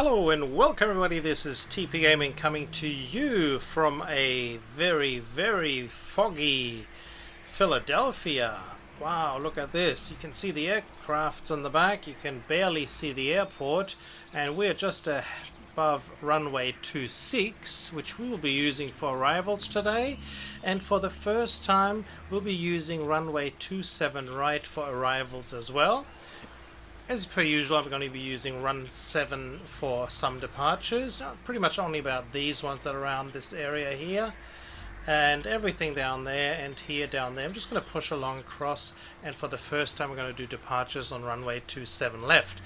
Hello and welcome everybody, this is TP Gaming coming to you from a very foggy Philadelphia. Wow, look at this. You can see the aircrafts on the back, you can barely see the airport, and we're just above runway 26, which we will be using for arrivals today, and for the first time we'll be using runway 27 right for arrivals as well. As per usual, I'm going to be using run 7 for some departures. Pretty much only about these ones that are around this area here. And everything down there and here down there. I'm just going to push along across. And for the first time, we're going to do departures on runway 27 left.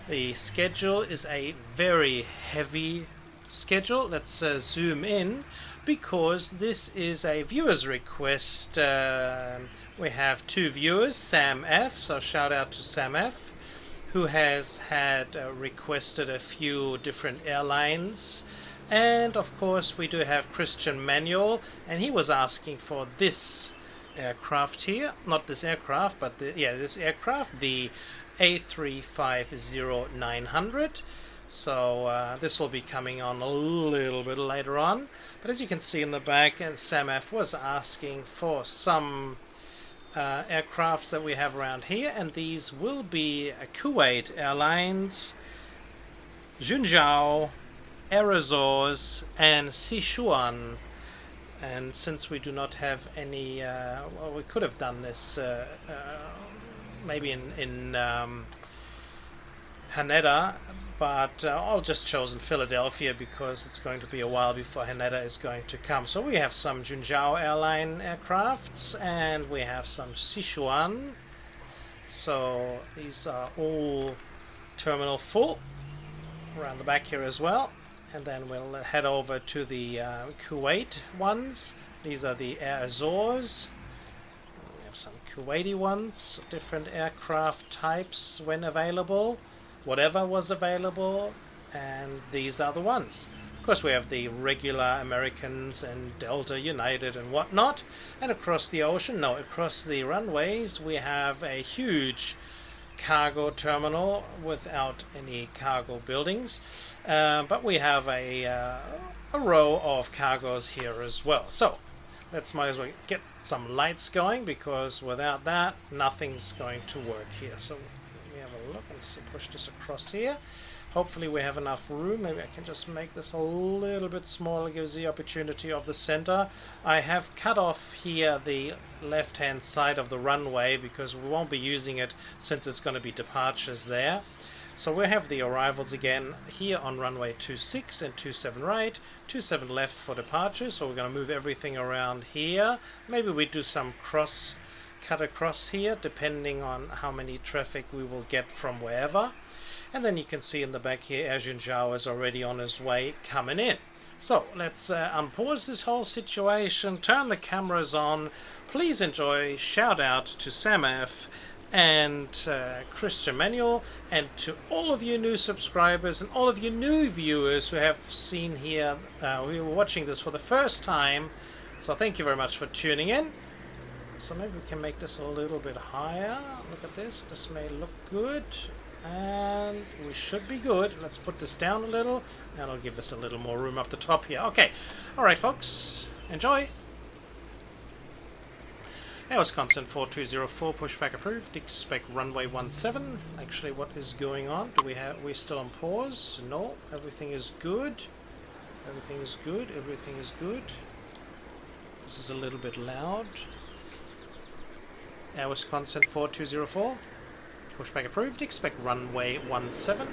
The schedule is a very heavy schedule. Let's zoom in because this is a viewer's request. We have two viewers, Sam F. So shout out to Sam F, who has had requested a few different airlines, and of course we do have Christian Manuel, and he was asking for this aircraft here, not this aircraft, but this aircraft, the A350-900. So this will be coming on a little bit later on, but as you can see in the back, and Sam F was asking for some aircrafts that we have around here, and these will be Kuwait Airlines, Junjiao, ADIRS, and Sichuan. And since we do not have any, well, we could have done this maybe in Haneda, but I'll just chosen Philadelphia because it's going to be a while before Haneda is going to come. So we have some Junjiao airline aircrafts and we have some Sichuan. So these are all terminal full around the back here as well. And then we'll head over to the Kuwait ones. These are the ADIRS. We have some Kuwaiti ones, different aircraft types when available. Whatever was available, and these are the ones. Of course, we have the regular Americans and Delta, United, and whatnot. And across the ocean, across the runways, we have a huge cargo terminal without any cargo buildings. But we have a row of cargos here as well. So let's might as well get some lights going, because without that, nothing's going to work here. So have a look and see, push this across here. Hopefully we have enough room. Maybe I can just make this a little bit smaller, gives the opportunity of the center. I have cut off here the left hand side of the runway because we won't be using it since it's going to be departures there. So we have the arrivals again here on runway 26 and 27 right, 27 left for departures. So we're going to move everything around here. Maybe we do some cut across here depending on how many traffic we will get from wherever. And then you can see in the back here Air Junjiao is already on his way coming in. So let's unpause this whole situation, turn the cameras on. Please enjoy. Shout out to Sam F and Christian Manuel, and to all of you new subscribers and all of you new viewers who have seen here, we were watching this for the first time. So thank you very much for tuning in. So maybe we can make this a little bit higher. Look at this. This may look good. And we should be good. Let's put this down a little. And it'll give us a little more room up the top here. Okay. Alright, folks. Enjoy. Air Wisconsin 4204. Pushback approved. Expect runway 17. Actually, what is going on? We're still on pause? No. Everything is good. Everything is good. Everything is good. This is a little bit loud. Air Wisconsin 4204. Pushback approved. Expect runway 17.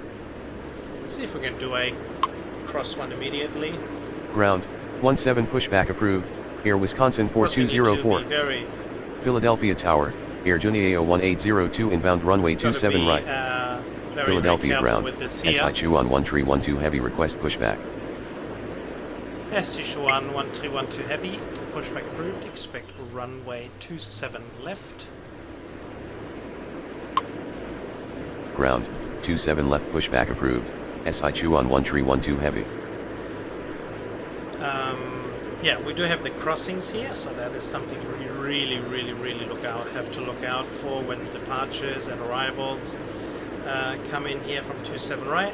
See if we can do a cross one immediately. Ground 17 pushback approved. Air Wisconsin 4204. Philadelphia Tower. Air Junjiao 1802 inbound runway 27 right. Philadelphia ground. Sichuan 1312 heavy request pushback. Sichuan 1312 heavy. Pushback approved. Expect runway 27 left. Ground 27 left pushback approved. Sichuan 1312 heavy. Yeah, we do have the crossings here, so that is something we really have to look out for when departures and arrivals come in here from 27 right.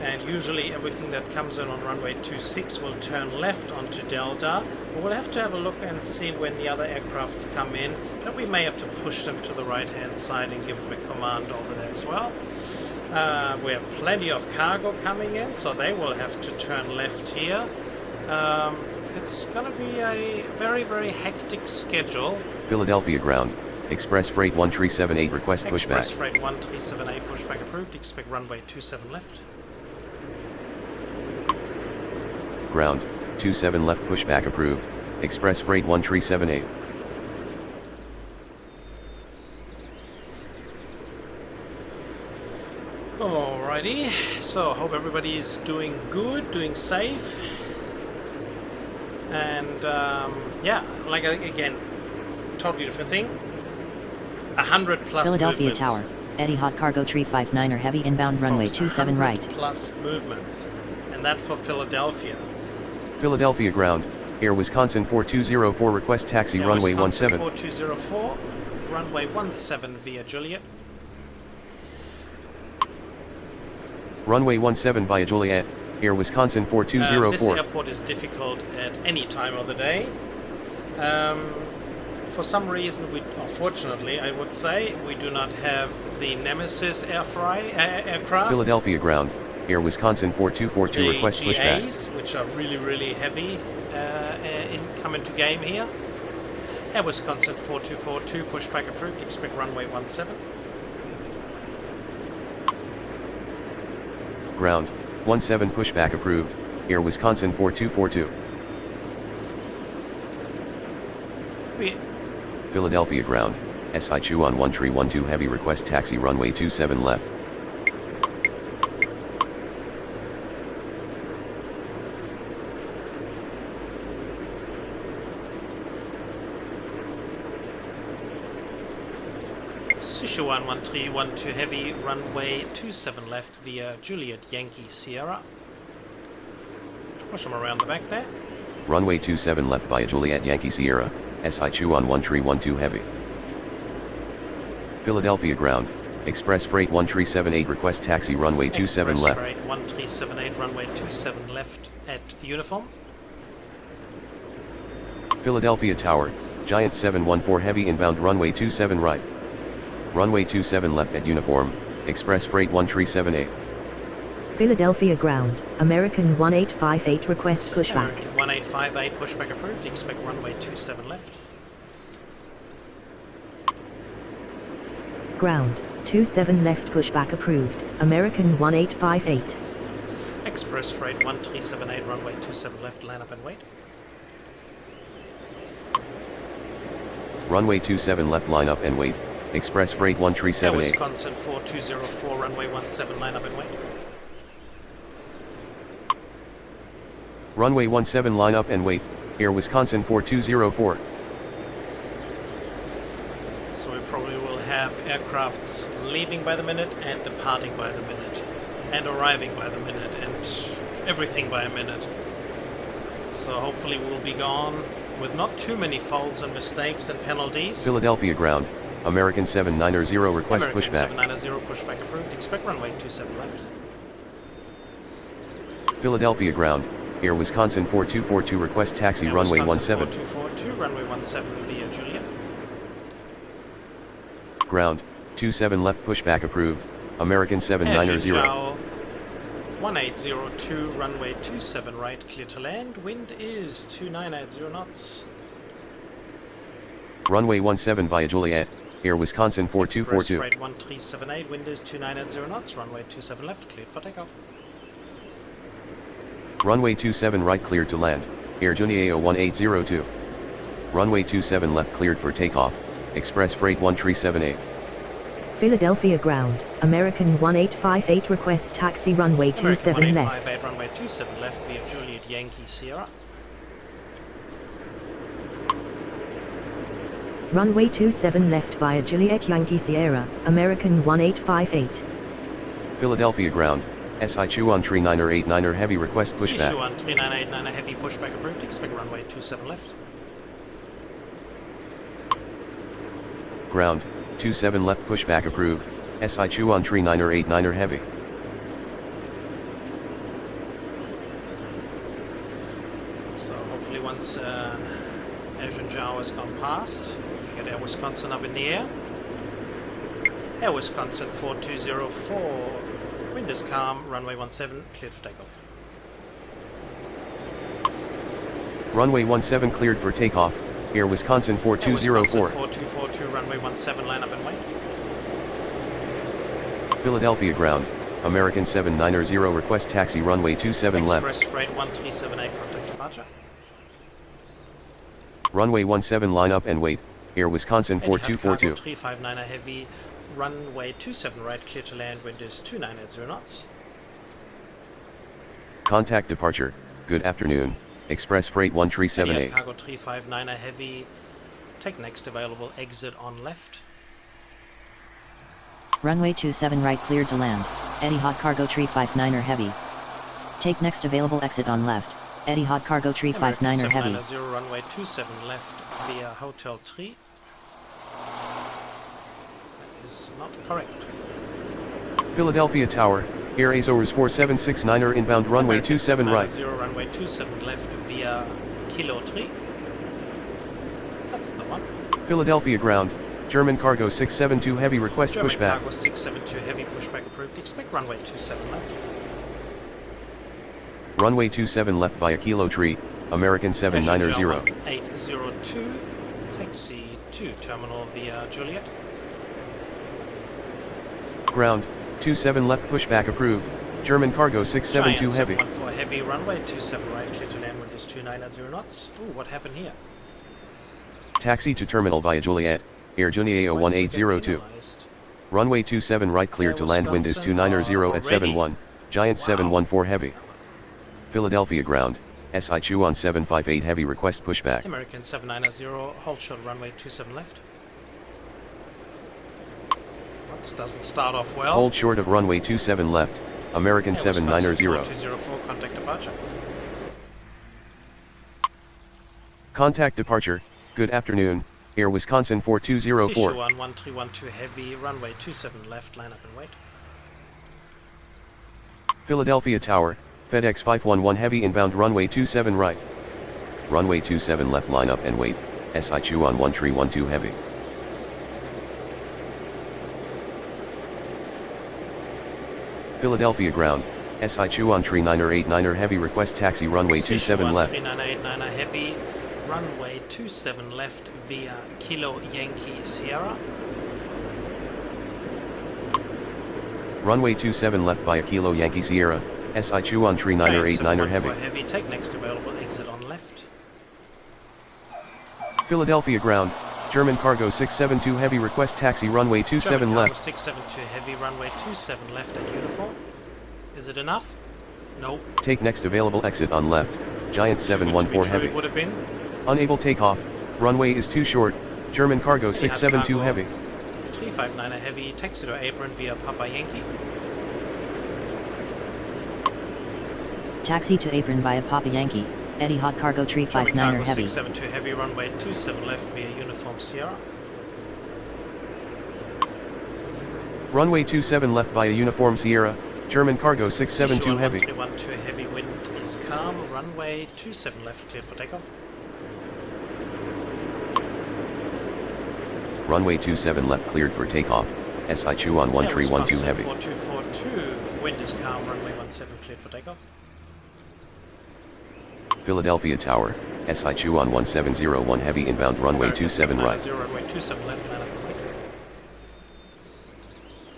And usually everything that comes in on runway 26 will turn left onto Delta. But we'll have to have a look and see when the other aircrafts come in, that we may have to push them to the right-hand side and give them a command over there as well. We have plenty of cargo coming in, so they will have to turn left here. It's going to be a very, very hectic schedule. Philadelphia ground. Express Freight 1378 request pushback. Express Freight 1378 pushback approved. Expect runway 27 left. Ground. 27 left pushback approved. Express Freight 1378. Alrighty, so hope everybody is doing good, doing safe. And yeah, like again, totally different thing. 100 plus Philadelphia movements. Tower, Etihad Cargo 359er heavy inbound runway 27 right. Plus movements, and that for Philadelphia. Philadelphia ground. Air Wisconsin 4204 request taxi runway 17. 4204, runway 17 via Juliet. Runway 17 via Juliet. Air Wisconsin 4204. This airport is difficult at any time of the day. For some reason, fortunately, I would say, we do not have the Nemesis aircraft. Philadelphia ground. Air Wisconsin 4242 request pushback. GAs, which are really, really heavy come into game here. Air Wisconsin 4242 pushback approved. Expect runway 17. Ground. 17 pushback approved. Air Wisconsin 4242. Philadelphia ground. SI Chuan 1312 heavy request taxi runway 27 left. Sichuan 1312 heavy runway 27 left via Juliet Yankee Sierra. Push them around the back there. Runway 27 left via Juliet Yankee Sierra. SI Chuan 1312 heavy. Philadelphia ground. Express Freight 1378 request taxi runway 27 left. Express Freight 1378 runway 27 left at uniform. Philadelphia Tower. Giant 714 heavy inbound runway 27 right. Runway 27 left at uniform. Express Freight 1378. Philadelphia ground. American 1858 request pushback. American 1858 pushback approved. Expect runway 27 left. Ground. 27 left pushback approved. American 1858. Express Freight 1378 runway 27 left. Line up and wait. Runway 27 left line up and wait. Express Freight 1378. Wisconsin 4204 runway 17 line up and wait. Runway 17 line up and wait. Air Wisconsin 4204. So we probably will have aircrafts leaving by the minute and departing by the minute and arriving by the minute and everything by a minute. So hopefully we'll be gone with not too many faults and mistakes and penalties. Philadelphia ground. American 790 request American pushback. 790 pushback approved. Expect runway 27 left. Philadelphia ground. Air Wisconsin 4242 request taxi Air runway Wisconsin 17. 4242 runway 17 via Juliet. Ground. 27 left pushback approved. American 790. 1802 runway 27 right clear to land. Wind is 2980 knots. Runway 17 via Juliet. Air Wisconsin 4242. Express Freight 1378 wind is 2980 knots. Runway 27 left cleared for takeoff. Runway 27 right cleared to land. Air Junia 1802. Runway 27 left cleared for takeoff. Express Freight 1378. Philadelphia ground. American 1858 request taxi runway 27 left. 1858 runway 27 left via Juliet Yankee Sierra. Runway 27 left via Juliet Yankee Sierra. American 1858. Philadelphia ground. SI Chuan 3989 heavy request pushback. Sichuan 3989 heavy pushback approved. Expect runway 27 left. Ground. 27 left pushback approved. SI Chuan 3989 heavy. So hopefully once Air Junjiao has gone past, we can get Air Wisconsin up in the air. Air Wisconsin 4204, wind is calm, runway 17, cleared for takeoff. Runway 17 cleared for takeoff, Air Wisconsin 4204. 4242, runway 17, line up and wait. Philadelphia ground, American 790 request taxi runway 27 left. Express freight 1378, contact departure. Runway 17 line up and wait, Air Wisconsin 4242. 359er heavy, runway 27 right, clear to land, wind is 2980 knots. Contact departure, good afternoon, Express freight 1378. Cargo 359er heavy, take next available exit on left. Runway 27 right cleared to land. Etihad Cargo 359er heavy. Take next available exit on left. Etihad Cargo 359er heavy. 790, runway 27 left via Hotel 3. That is not correct. Philadelphia Tower, Air Azores 4769er inbound runway 27 right. 790, runway 27 left via Kilo 3. That's the one. Philadelphia ground, German Cargo 672 heavy request German pushback. Cargo 672 heavy pushback approved. Expect runway 27 left. Runway 27 left via Kilo 3, American 790. 802, taxi to terminal via Juliet. Ground, 27 left pushback approved, German Cargo 672 heavy. 714 heavy, runway 27 right, clear to land, wind is 2980 knots. Ooh, what happened here? Taxi to terminal via Juliet, Air Junjiao 1802. Runway 27 right clear to land, wind is 290 at 71, Giant 714 heavy. Philadelphia ground, SI Chuan 758 heavy request pushback. American 790, hold short runway 27 left. That doesn't start off well. Hold short of runway 27 left, American 790. 4204, contact departure. Contact departure, good afternoon, Air Wisconsin 4204. Sichuan 1312 heavy, runway 27 left, line up and wait. Philadelphia Tower, FedEx 511 heavy inbound runway 27 right. Runway 27 left, line up and wait, SI Chuan 1312 heavy. Philadelphia ground, SI Chuan 3989er heavy request taxi runway 27 left. 3989er heavy, runway 27 left via Kilo Yankee Sierra. Runway 27 left via Kilo Yankee Sierra, SI Chuan 3989er heavy. Heavy, take next available exit on left. Philadelphia ground, German Cargo 672 heavy request taxi runway 27 German left. Cargo 672 heavy, runway 27 left at uniform. Is it enough? Nope. Take next available exit on left, Giant 714 heavy. Would have been. Unable takeoff, runway is too short, German Cargo 672 heavy. 359er heavy, taxi to apron via Papa Yankee. Taxi to apron via Papa Yankee. Etihad Cargo 359er heavy. 672 heavy, runway 27 left via Uniform Sierra. Runway 27 left via Uniform Sierra, German Cargo 672 heavy. 1312 heavy, wind is calm, runway 27 left cleared for takeoff. Runway 27 left cleared for takeoff, SI Chuan 1312 heavy. 4242, wind is calm, runway 17 cleared for takeoff. Philadelphia Tower, SI Chuan 1701 heavy inbound runway 27 right. Runway 27 left, line up and wait.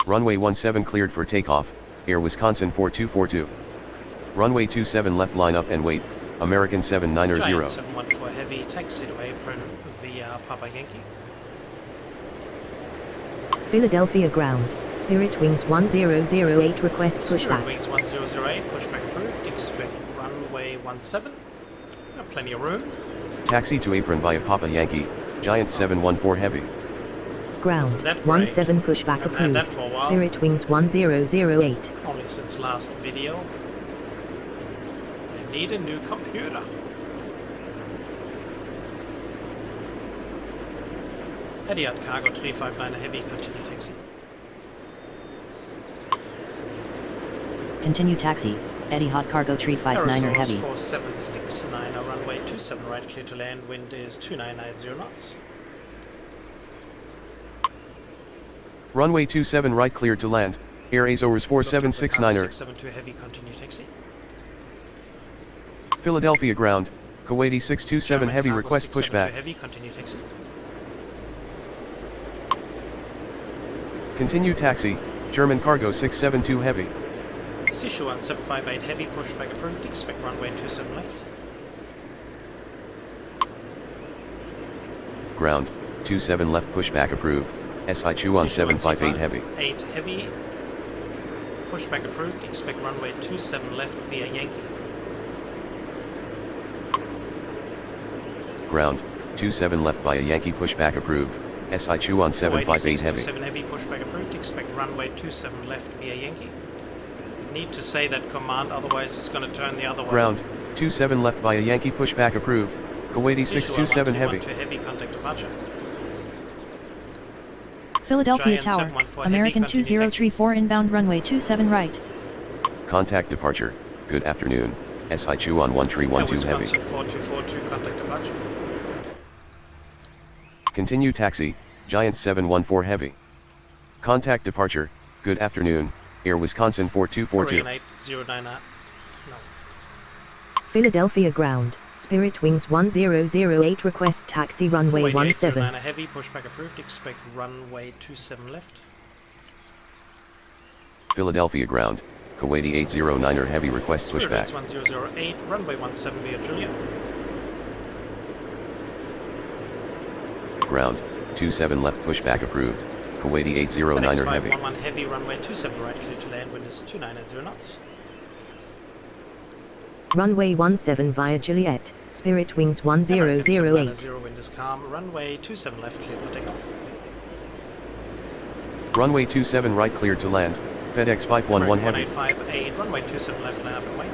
Runway 17 cleared for takeoff, Air Wisconsin 4242. Runway 27 left, line up and wait, American 790. Giant 714 heavy, taxi to apron via Papa Yankee. Philadelphia ground, Spirit Wings 1008 request pushback. Spirit Wings 1008, pushback approved, expect runway 17. Plenty of room. Taxi to apron via Papa Yankee, Giant 714 heavy. Ground, 17 pushback approved, Spirit Wings 1008. Only since last video. I need a new computer. Etihad Cargo 359 heavy, continue taxi. Continue taxi. Etihad Cargo Tree 59er Heavy. 4769, runway 27 right, clear to land, wind is 2990 knots. Runway 27 right, clear to land, Air ADIRS 4769er. 672 heavy, continue taxi. Philadelphia ground, Kuwaiti 627 heavy, Cargo request 672 pushback. heavy, continue taxi. Continue taxi, German cargo 672 heavy. Sichuan 758 heavy, pushback approved, expect runway 27 left. Ground, 27 left, pushback approved. SI Chuan 758 heavy. 8 heavy, pushback approved, expect runway 27 left via Yankee. Ground, 27 left via Yankee, pushback approved. SI Chuan 758 heavy. 27 heavy, pushback approved, expect runway 27 left via Yankee. Need to say that command, otherwise it's going to turn the other way. Ground, 27 left via Yankee, pushback approved. Kuwaiti 627 heavy. Heavy, contact departure. Philadelphia Giant Tower, 714 American heavy, continue 2034 inbound runway 27 right. Contact departure, good afternoon. SI Chuan 1312 heavy. Wisconsin 4242, contact departure. Continue taxi, Giant 714 heavy. Contact departure, good afternoon. Air Wisconsin 4242. Korean 809, no. Philadelphia ground, Spirit Wings 1008 request taxi runway Kuwaiti 17. 809 heavy, pushback approved, expect runway 27 left. Philadelphia ground, Kuwaiti 809er heavy, request Spirit pushback. Wings 1008, runway 17 via Juliet. Ground, 27 left, pushback approved. Kuwaiti 809er heavy. 511 heavy, runway 27 right, clear to land, wind is 2990 knots. Runway 17 via Juliet, Spirit Wings 1008. 0, wind is calm, runway 27 left, cleared for takeoff. Runway 27 right, cleared to land. FedEx 511 heavy. 1858, runway 27 left, line up and wait.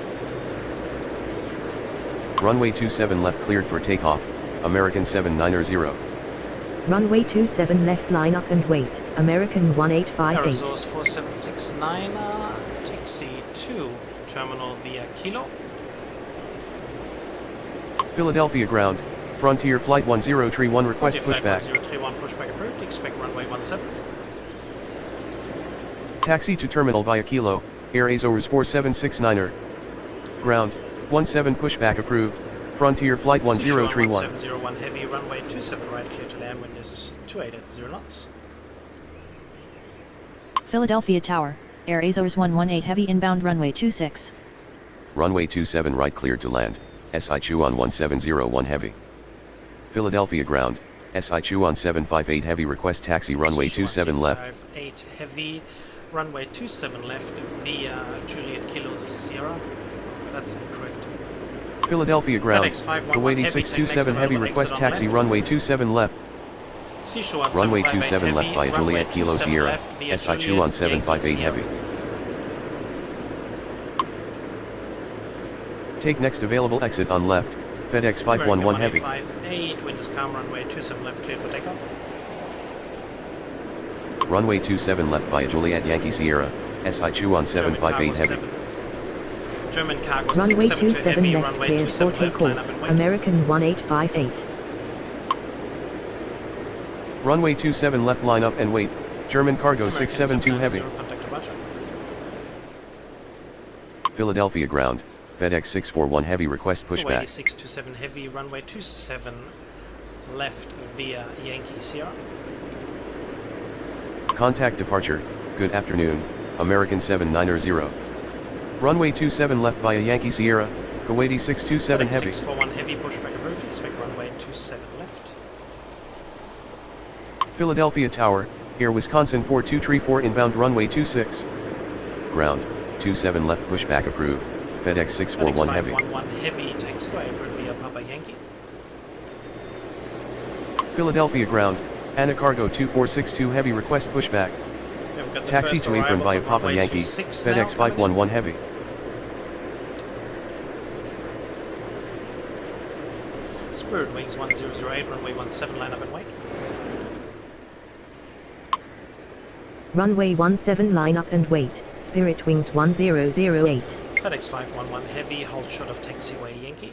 Runway 27 left, cleared for takeoff. American 790. Runway 27 left, line up and wait, American 1858. Arizona 4769, taxi 2, terminal via Kilo. Philadelphia ground, Frontier Flight 1031, request pushback. 1031, pushback approved, expect runway 17. Taxi to terminal via Kilo, Air ADIRS 4769er. Ground, 17 pushback approved. Frontier Flight 1031. 1701 heavy, runway 27 right, clear to land, wind is 2880 knots. Philadelphia Tower, Air ADIRS 118 heavy inbound runway 26. Runway 27 right, cleared to land. SI Chuan 1701 heavy. Philadelphia ground, SI Chuan 758 heavy, request taxi runway 27 left. 58 heavy, runway 27 left via Juliet Kilo Sierra. That's incorrect. Philadelphia ground, FedEx 511 Kuwaiti heavy, 627 take heavy, next request available taxi exit on runway 27 left. Sichuan Runway 758 27 left heavy, via runway Juliet Kilo 27 Sierra. left via SI Juliet Chuan 758 Yankee heavy. Sierra. Take next available exit on left. FedEx 511 heavy. 58, wind is calm, runway 27 left, cleared for takeoff. Runway 27 left via Juliet Yankee Sierra. SI Chuan 758 heavy. German cargo Runway 672 27 heavy, left, runway cleared for 27 left, line up takeoff, and wait. American 1858. Runway 27 left, line up and wait. German cargo American 672 heavy. 790, contact departure. Philadelphia ground, FedEx 641 heavy, request Kuwaiti pushback. 627 heavy, runway 27 left via Yankee Sierra. Contact departure, good afternoon, American 790. Runway 27 left via Yankee Sierra, Kuwaiti 627 FedEx heavy. 641 heavy, pushback approved, expect runway 27 left. Philadelphia Tower, Air Wisconsin 4234 inbound runway 26. Ground, 27 left, pushback approved. FedEx 641 FedEx heavy. 511 heavy, taxi to apron via Papa Yankee. Philadelphia ground, Anna Cargo 2462 heavy, request pushback. Yeah, we've got the Taxi first to apron arrivals via on Papa runway Yankee, 26 now FedEx coming in. 511 heavy. Spirit Wings 1008, runway 17, line up and wait. Runway 17 line up and wait, Spirit Wings 1008. FedEx 511 Heavy, hold short of taxiway Yankee.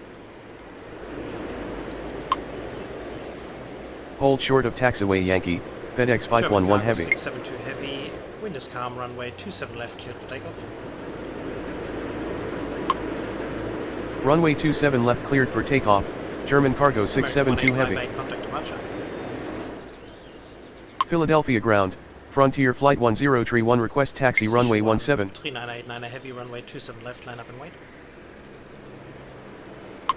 Hold short of taxiway Yankee, FedEx 511 Heavy. 672 Heavy, wind is calm, runway 27 left, cleared for takeoff. Runway 27 left cleared for takeoff, German Cargo 672 Heavy. Contact departure. Philadelphia ground, Frontier Flight 1031 request taxi runway 17. 3989 Heavy, runway 27 left, line up and wait.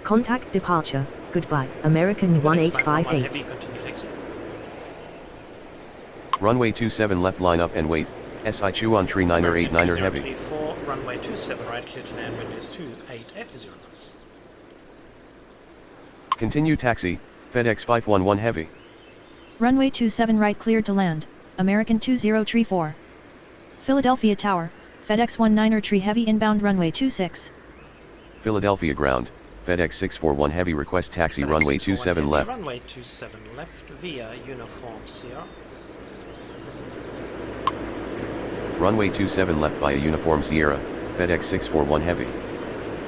Contact departure. Goodbye. American 1858. Heavy, continue taxi. Runway 27 left line up and wait, SI Chuan 3989 Heavy. 34, runway 27 right, clear to land, wind is 28 at 0 knots. Continue taxi, FedEx 511 Heavy. Runway 27 right cleared to land, American 2034. Philadelphia Tower, FedEx 19er Tree Heavy inbound runway 26. Philadelphia ground, FedEx 641 Heavy request taxi FedEx runway 641 27 Heavy, left. Runway 27 left via Uniform Sierra. Runway 27 left via Uniform Sierra, FedEx 641 Heavy.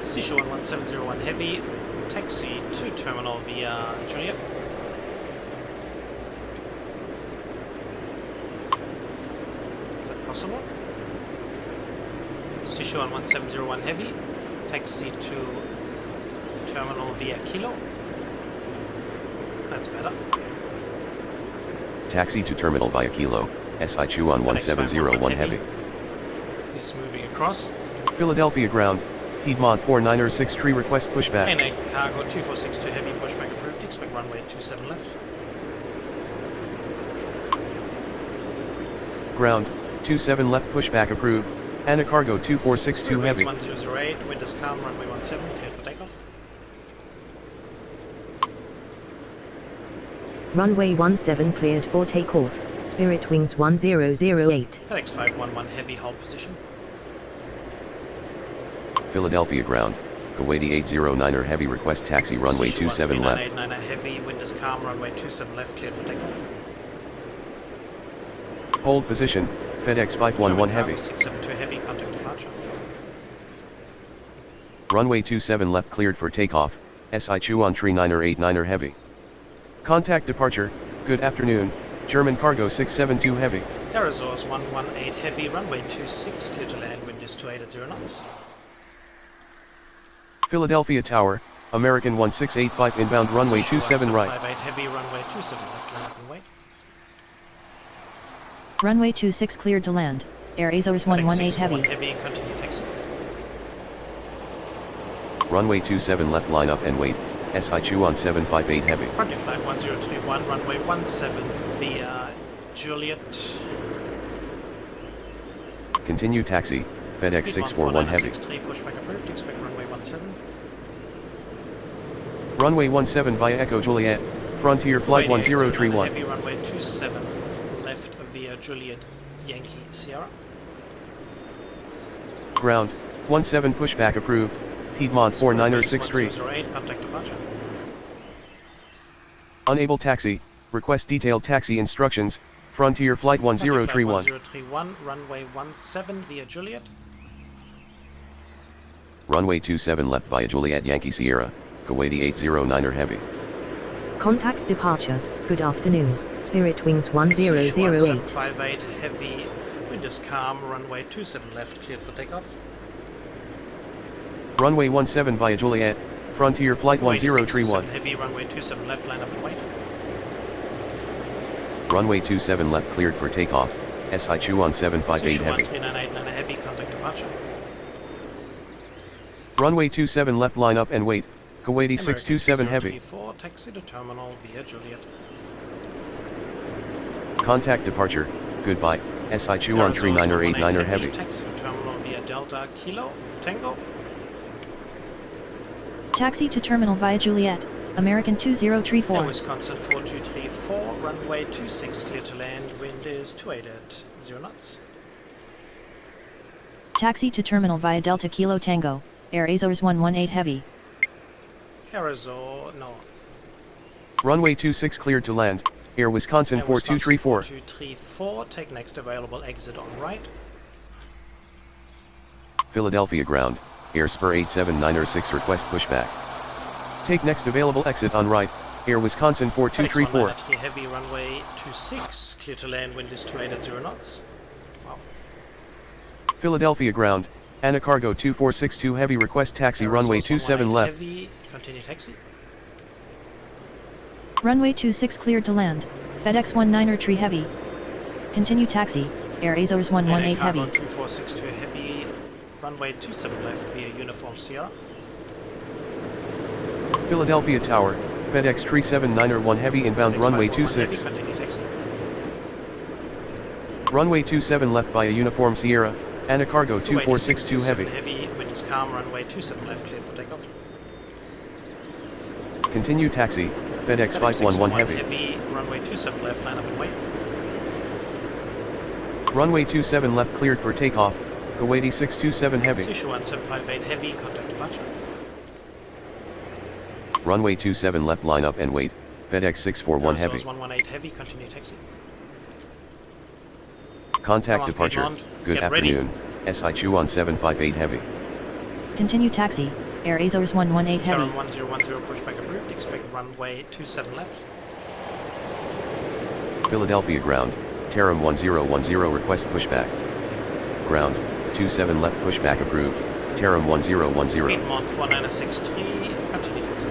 Sichuan 1701 Heavy, taxi to terminal via Juliet. Is that possible? Sichuan 1701 Heavy, taxi to terminal via Kilo. That's better. Taxi to terminal via Kilo, SI Chuan 1701 Heavy. He's moving across. Philadelphia ground, Piedmont 496 Tree request pushback. And a cargo 2462 Heavy, pushback approved. Expect runway 27 left. Ground, 27 left pushback approved, and cargo 2462 Heavy. 1008, wind is calm, runway 17, cleared for takeoff. Runway 17 cleared for takeoff. Spirit Wings 1008. FedEx 511 Heavy, hold position. Philadelphia ground, Kuwaiti 809er Heavy request taxi runway 27 left. 3989 Heavy, wind is calm, runway 27 left, cleared for takeoff. Hold position, FedEx 511 Heavy. 672 Heavy, contact departure. Runway 27 left cleared for takeoff, SI Chuan 3989er Heavy. Contact departure, good afternoon, German Cargo 672 Heavy. Arizos 118 Heavy, runway 26, clear to land, wind is 28 at 0 knots. Philadelphia Tower, American 1685 inbound runway 27 right. 58 Heavy, runway 27 left, line up and wait. Runway 26 cleared to land, Air Azores 118 Heavy. Heavy, continue taxi. Runway 27 left line up and wait, SI Chuan 758 Heavy. Frontier flight 1031, runway 17 via Juliet. Continue taxi, FedEx 641 Heavy. 63, pushback approved, expect runway 17. Runway 17 via Echo Juliet, Frontier Flight 1031. Heavy, runway 27 left via Juliet Yankee Sierra. Ground, 17 pushback approved, Piedmont 4963. 1008, contact departure. Unable taxi, request detailed taxi instructions, Frontier Flight 1031. 1031, runway 17 via Juliet. Runway 27 left via Juliet Yankee Sierra, Kuwaiti 809er Heavy. Contact departure. Good afternoon. Spirit Wings 1008. 1758 Heavy, wind is calm, runway 27 left, cleared for takeoff. Runway 17 via Juliet, Frontier Flight Kuwaiti 1031. 627 Heavy, runway 27 left, line up and wait. Runway 27 left cleared for takeoff, SI Chuan 758 Heavy. 3989 Heavy, contact departure. Runway 27 left line up and wait, Kuwaiti 627 Heavy. 034, taxi to terminal via Juliet. Contact departure, goodbye, SI Chuan 3989er Heavy. Taxi to terminal via Delta Kilo Tango. Taxi to terminal via Juliet, American 2034. Air Wisconsin 4234, runway 26 clear to land, wind is 28 at 0 knots. Taxi to terminal via Delta Kilo Tango, Air Azores 118 Heavy. Arizona, no. Runway 26 cleared to land, Air Wisconsin 4234. 4234, take next available exit on right. Philadelphia ground, Air Spur 87906 request pushback. Take next available exit on right, Air Wisconsin 4234. FedEx 193 heavy, runway 26, clear to land, wind is 28 at 0 knots. Wow. Philadelphia ground, ANA Cargo 2462 heavy request taxi runway 27 left. Heavy, continue taxi. Runway 26 cleared to land. FedEx 19 heavy. Continue taxi. Air ADIRS 118 heavy. Cargo 2462 heavy, runway 27 left via Uniform Sierra. Philadelphia Tower, FedEx 379 heavy inbound FedEx runway 541 26. heavy, continue taxi. Runway 27 left via Uniform Sierra, ANA Cargo 2462 heavy. Heavy, wind is calm, runway 27 left, cleared for takeoff. Continue taxi, FedEx 511 heavy. Heavy, runway 27 left, line up and wait. Runway 27 left cleared for takeoff, Kuwaiti 627 heavy. Sichuan 758 heavy, contact departure. Runway 27 left line up and wait, FedEx 641 heavy. 118 heavy, continue taxi. Contact departure, good afternoon, SI Chuan 758 heavy. Continue taxi. Air ADIRS 118 heavy. Taron 1010 pushback approved, expect runway 27 left. Philadelphia ground, Taron 1010 request pushback. Ground, 27 left pushback approved, Taron 1010. Piedmont 4963, continue taxi.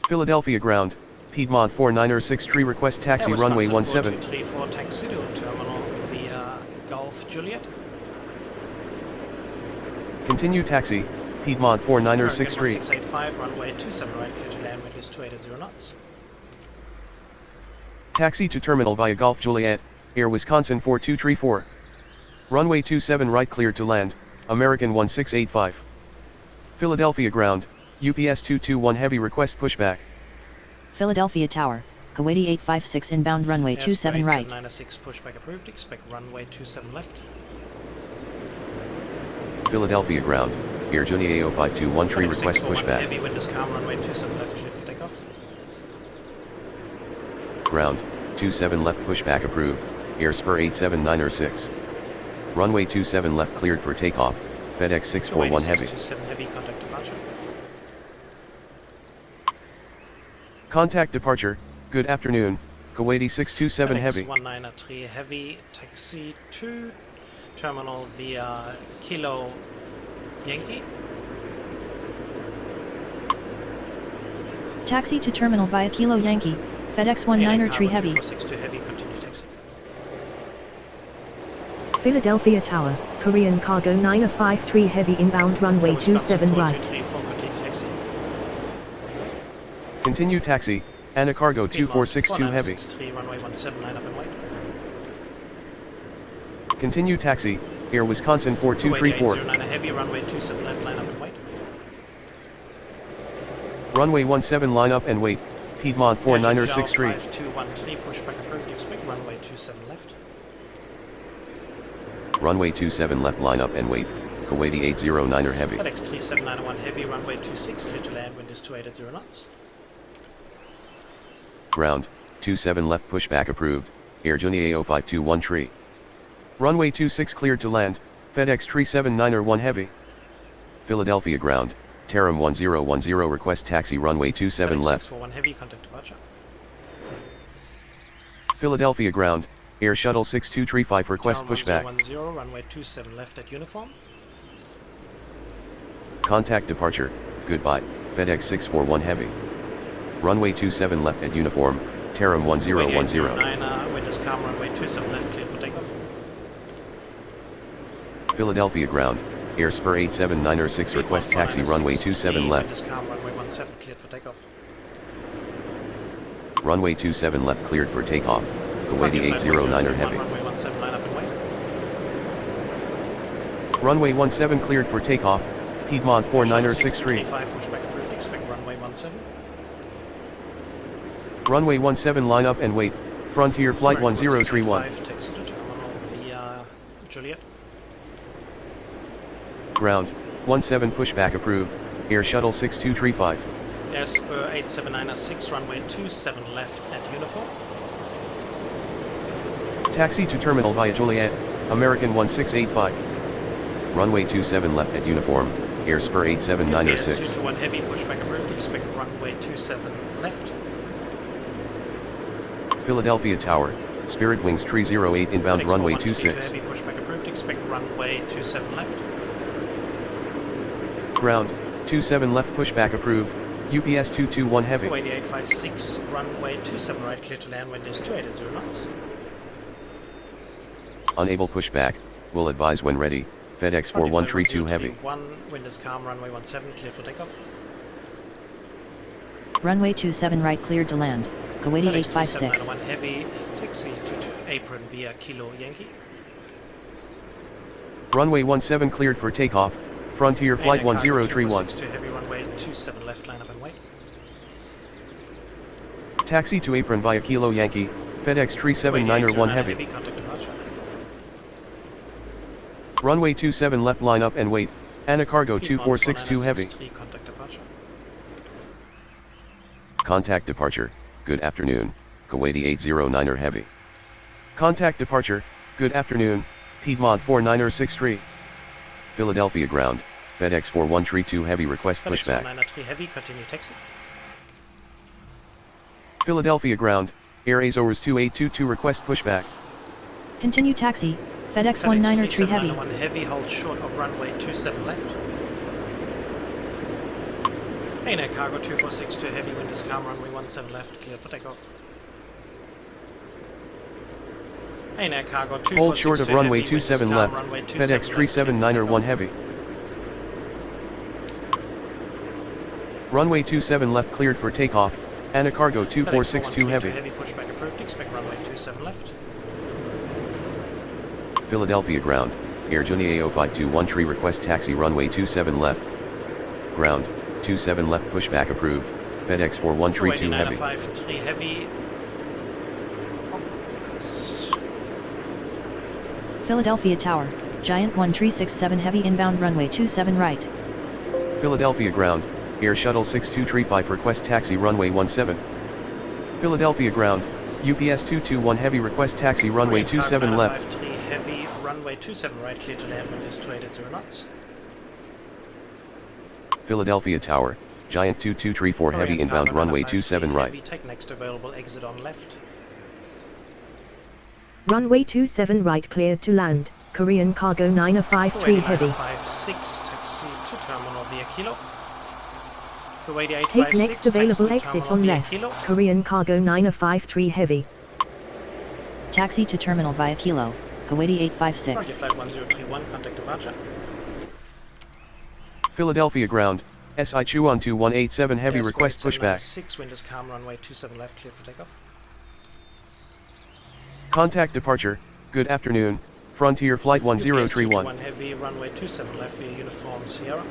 Philadelphia ground, Piedmont 4963 request taxi runway 17. 4234 taxi to terminal via Gulf Juliet. Continue taxi, Piedmont 4963. 1685, runway 27 right, clear to land, wind is 28 at 0 knots. Taxi to terminal via Gulf Juliet, Air Wisconsin 4234. Runway 27 right cleared to land, American 1685. Philadelphia ground, UPS 221 heavy request pushback. Philadelphia Tower. Kuwaiti 856 inbound runway 27 right. 9796 pushback approved, expect runway 27 left. Philadelphia ground, Air Juni AO521 tree request pushback. Heavy wind is calm, runway 27 left, cleared for takeoff. Ground, 27 left pushback approved, Air Spur 87906. Runway 27 left cleared for takeoff, FedEx 641 heavy. 627 heavy, contact departure. Contact departure, good afternoon, Kuwaiti 627 FedEx heavy. 193 heavy, taxi to terminal via Kilo Yankee. Taxi to terminal via Kilo Yankee. FedEx 19 heavy. 2462 heavy, continue taxi. Philadelphia Tower, Korean Cargo 953 heavy inbound runway 27 right. 4234, continue taxi. Continue taxi, ANA Cargo 2462 heavy. 4963, runway 17, line up and wait. Continue taxi, Air Wisconsin 4234. 0809 heavy, runway 27 left, line up and wait. Runway 17 line up and wait, Piedmont 4963. 5213, pushback approved, expect runway 27 left. Runway 27 left line up and wait, Kuwaiti 809 heavy. FedEx 3791 heavy, runway 26, clear to land, wind is 28 at 0 knots. Ground, 27 left pushback approved, Air Juni AO521 tree. Runway 26 cleared to land, FedEx 3791 heavy. Philadelphia ground, Taron 1010 request taxi runway 27 FedEx left. 641 heavy, contact departure. Philadelphia ground, Air Shuttle 6235 request Taron pushback. 1010, runway 27 left at uniform. Contact departure, goodbye, FedEx 641 heavy. Runway 27 left at uniform, Taron 1010. 9, wind is calm, runway 27 left, cleared for takeoff. Philadelphia ground, Air Spur 87906 request taxi runway 27 left. Wind is calm, runway 17, cleared for takeoff. Runway 27 left cleared for takeoff, Kuwaiti 809 heavy. Runway 17, line up and wait. Runway 17 cleared for takeoff, Piedmont 4963. 5 pushback approved, expect runway 17. Runway 17 line up and wait, Frontier Flight 1031. Taxi to terminal via Juliet. Ground, 17 pushback approved, Air Shuttle 6235. Spur 87906, runway 27 left at uniform. Taxi to terminal via Juliet, American 1685. Runway 27 left at uniform, Airspur 87906. UPS 221 heavy, pushback approved, expect runway 27 left. Philadelphia Tower, Spirit Wings Tree 08 inbound FedEx runway 412 26. heavy, pushback approved, expect runway 27 left. Ground, 27 left pushback approved, UPS 221 heavy. Kuwait 856, runway 27 right, clear to land, wind is 280 knots. Unable pushback, will advise when ready, FedEx 4132 heavy. 1, wind is calm, runway 17, cleared for takeoff. Runway 27 right cleared to land. Kuwaiti FedEx 856. 2791 heavy, taxi to apron via Kilo Yankee. Runway 17 cleared for takeoff, Frontier Flight 1031. To heavy, runway 27 left, line up and wait. Taxi to apron via Kilo Yankee, FedEx 379 heavy. Contact departure. Runway 27 left line up and wait, Anacargo Piedmont 2462 heavy. 4963, contact departure. Contact departure, good afternoon, Kuwaiti 809er heavy. Contact departure, good afternoon, Piedmont 4963. Philadelphia ground, FedEx 4132 heavy request FedEx pushback. 4993 heavy, continue taxi. Philadelphia ground, Air Azores 2822 request pushback. Continue taxi. FedEx 19er heavy. 1 heavy, hold short of runway 27 left. ANA cargo 2462 heavy, wind is calm, runway 17 left, cleared for takeoff. ANA cargo 2462 Hold short of runway heavy, wind is 27 calm, left, runway 27 FedEx left, 379er 1 heavy. Runway 27 left cleared for takeoff, Anacargo 2462 heavy. Heavy pushback approved, expect runway 27 left. Philadelphia ground, Air Junia 0521 tree request taxi runway 27 left. Ground, 27 left pushback approved, FedEx 4132 heavy. 53 heavy. Philadelphia Tower. Giant 1367 heavy inbound runway 27 right. Philadelphia ground, Air Shuttle 6235 request taxi runway 17. Philadelphia ground, UPS 221 heavy request taxi runway 27 left. 53 heavy, runway 27 right, clear to land, wind is 280 knots. Philadelphia Tower, Giant 2234 heavy inbound runway 27 right. Heavy, take next available exit on left. Runway 27 right cleared to land. Korean Cargo 953 heavy. 56, taxi to terminal via Kilo. Kuwait 856, Take next available taxi to exit terminal on via left. Kilo. Korean Cargo 953 heavy. Taxi to terminal via Kilo. Kuwaiti Frontier 856. flight 1031, contact departure. Philadelphia ground, SI Chuan 2187 heavy request pushback. 6, wind is calm, runway 27 left, cleared for takeoff. Contact departure, good afternoon, Frontier Flight 1031. 1 heavy, runway 27 left via Uniform Sierra.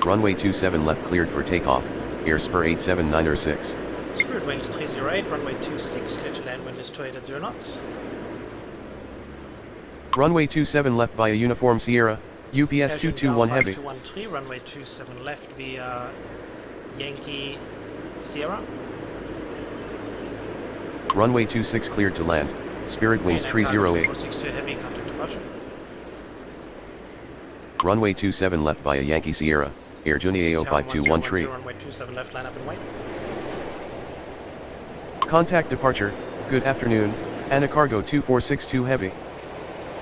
Runway 27 left cleared for takeoff, Airspur 87906. Spirit Wings 308, runway 26, clear to land, wind is 280 knots. Runway 27 left via Uniform Sierra, UPS 221 heavy. 5213, runway 27 left via Yankee Sierra. Runway 26 cleared to land, Spirit Wings 308. 2462 heavy, contact departure. Runway 27 left via Yankee Sierra, Air Junia 0521 tree. Runway 27 left, line up and wait. Contact departure, good afternoon, Anacargo 2462 heavy.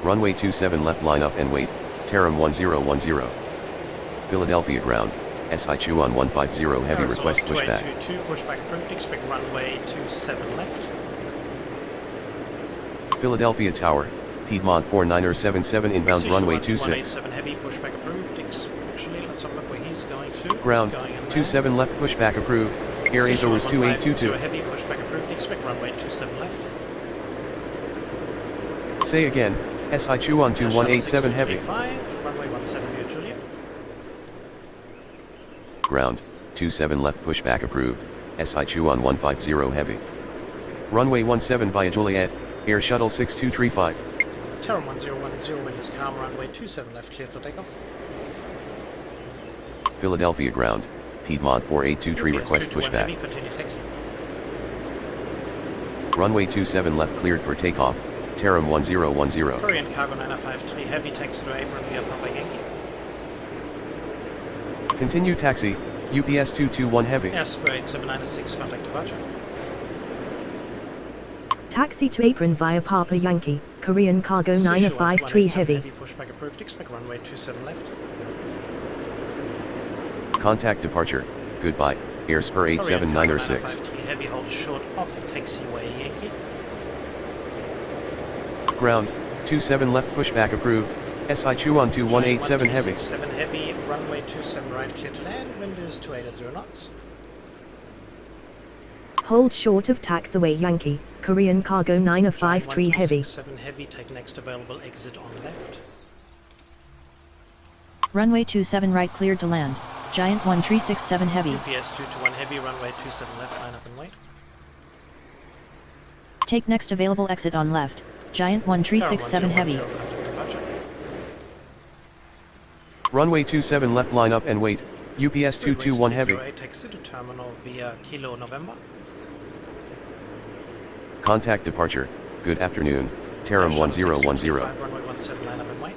Runway 27 left line up and wait, Taram 1010. Philadelphia ground, SI Chuan 150 heavy request pushback. 2822, pushback approved, expect runway 27 left. Philadelphia Tower, Piedmont 4977 inbound runway 26. 187 heavy, pushback approved. Actually, let's have a look where he's going to. Ground, He's going in there. 27 left pushback approved, Air Azores 2822. Heavy, pushback approved, expect runway 27 left. Say again, SI Chuan 2187 heavy. 5, runway 17 via Juliet. Ground, 27 left pushback approved, SI Chuan 150 heavy. Runway 17 via Juliet, Air Shuttle 6235. Taram 1010, wind is calm, runway 27 left, cleared for takeoff. Philadelphia ground, Piedmont 4823 request pushback. Heavy, continue taxi. Runway 27 left cleared for takeoff, Taram 1010. Korean Cargo 953 Heavy, taxi to apron via Papa Yankee. Continue taxi, UPS 221 Heavy. Airspeed 796, contact departure. Taxi to apron via Papa Yankee, Korean Cargo 953 Heavy. Heavy, pushback approved, expect runway 27 left. Contact departure, goodbye, Airspur 87906. 953 Heavy, hold short of taxiway Yankee. Ground, 27 left pushback approved, SI Chuan 2187 Heavy. 7 Heavy, runway 27 right, clear to land, wind is 2880 knots. Hold short of taxiway Yankee, Korean Cargo 953 Heavy. 7 Heavy, take next available exit on left. Runway 27 right cleared to land. Giant 1367 Heavy. UPS 221 Heavy, runway 27 left, line up and wait. Take next available exit on left. Giant 1367 Heavy. Runway 27 left, line up and wait, UPS 221 Heavy. Taxi to terminal via Kilo November. Contact departure, good afternoon, Taram 1010. Runway 17, line up and wait.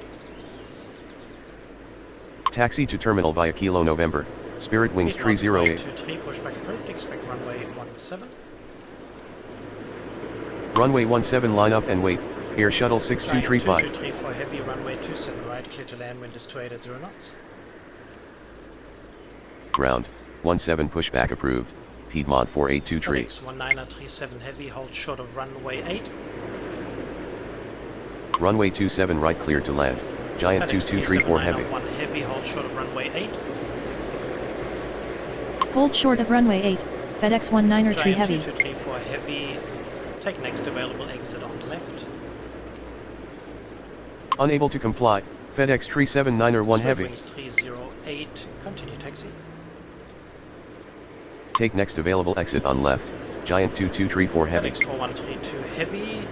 Taxi to terminal via Kilo November, Spirit Wings 308. 23, pushback approved, expect runway 17. Runway 17 line up and wait, Air Shuttle 6235. 2234 Heavy, runway 27 right, clear to land, wind is 2880 knots. Ground, 17 pushback approved, Piedmont 4823. FedEx 1937 Heavy, hold short of runway 8. Runway 27 right cleared to land, Giant FedEx 2234 Heavy. 1 Heavy, hold short of runway 8. Hold short of runway 8. FedEx 1903 Heavy. 2234 Heavy, take next available exit on left. Unable to comply, FedEx 37901 Heavy. Wings 308, continue taxi. Take next available exit on left, Giant 2234 Heavy. FedEx 4132 Heavy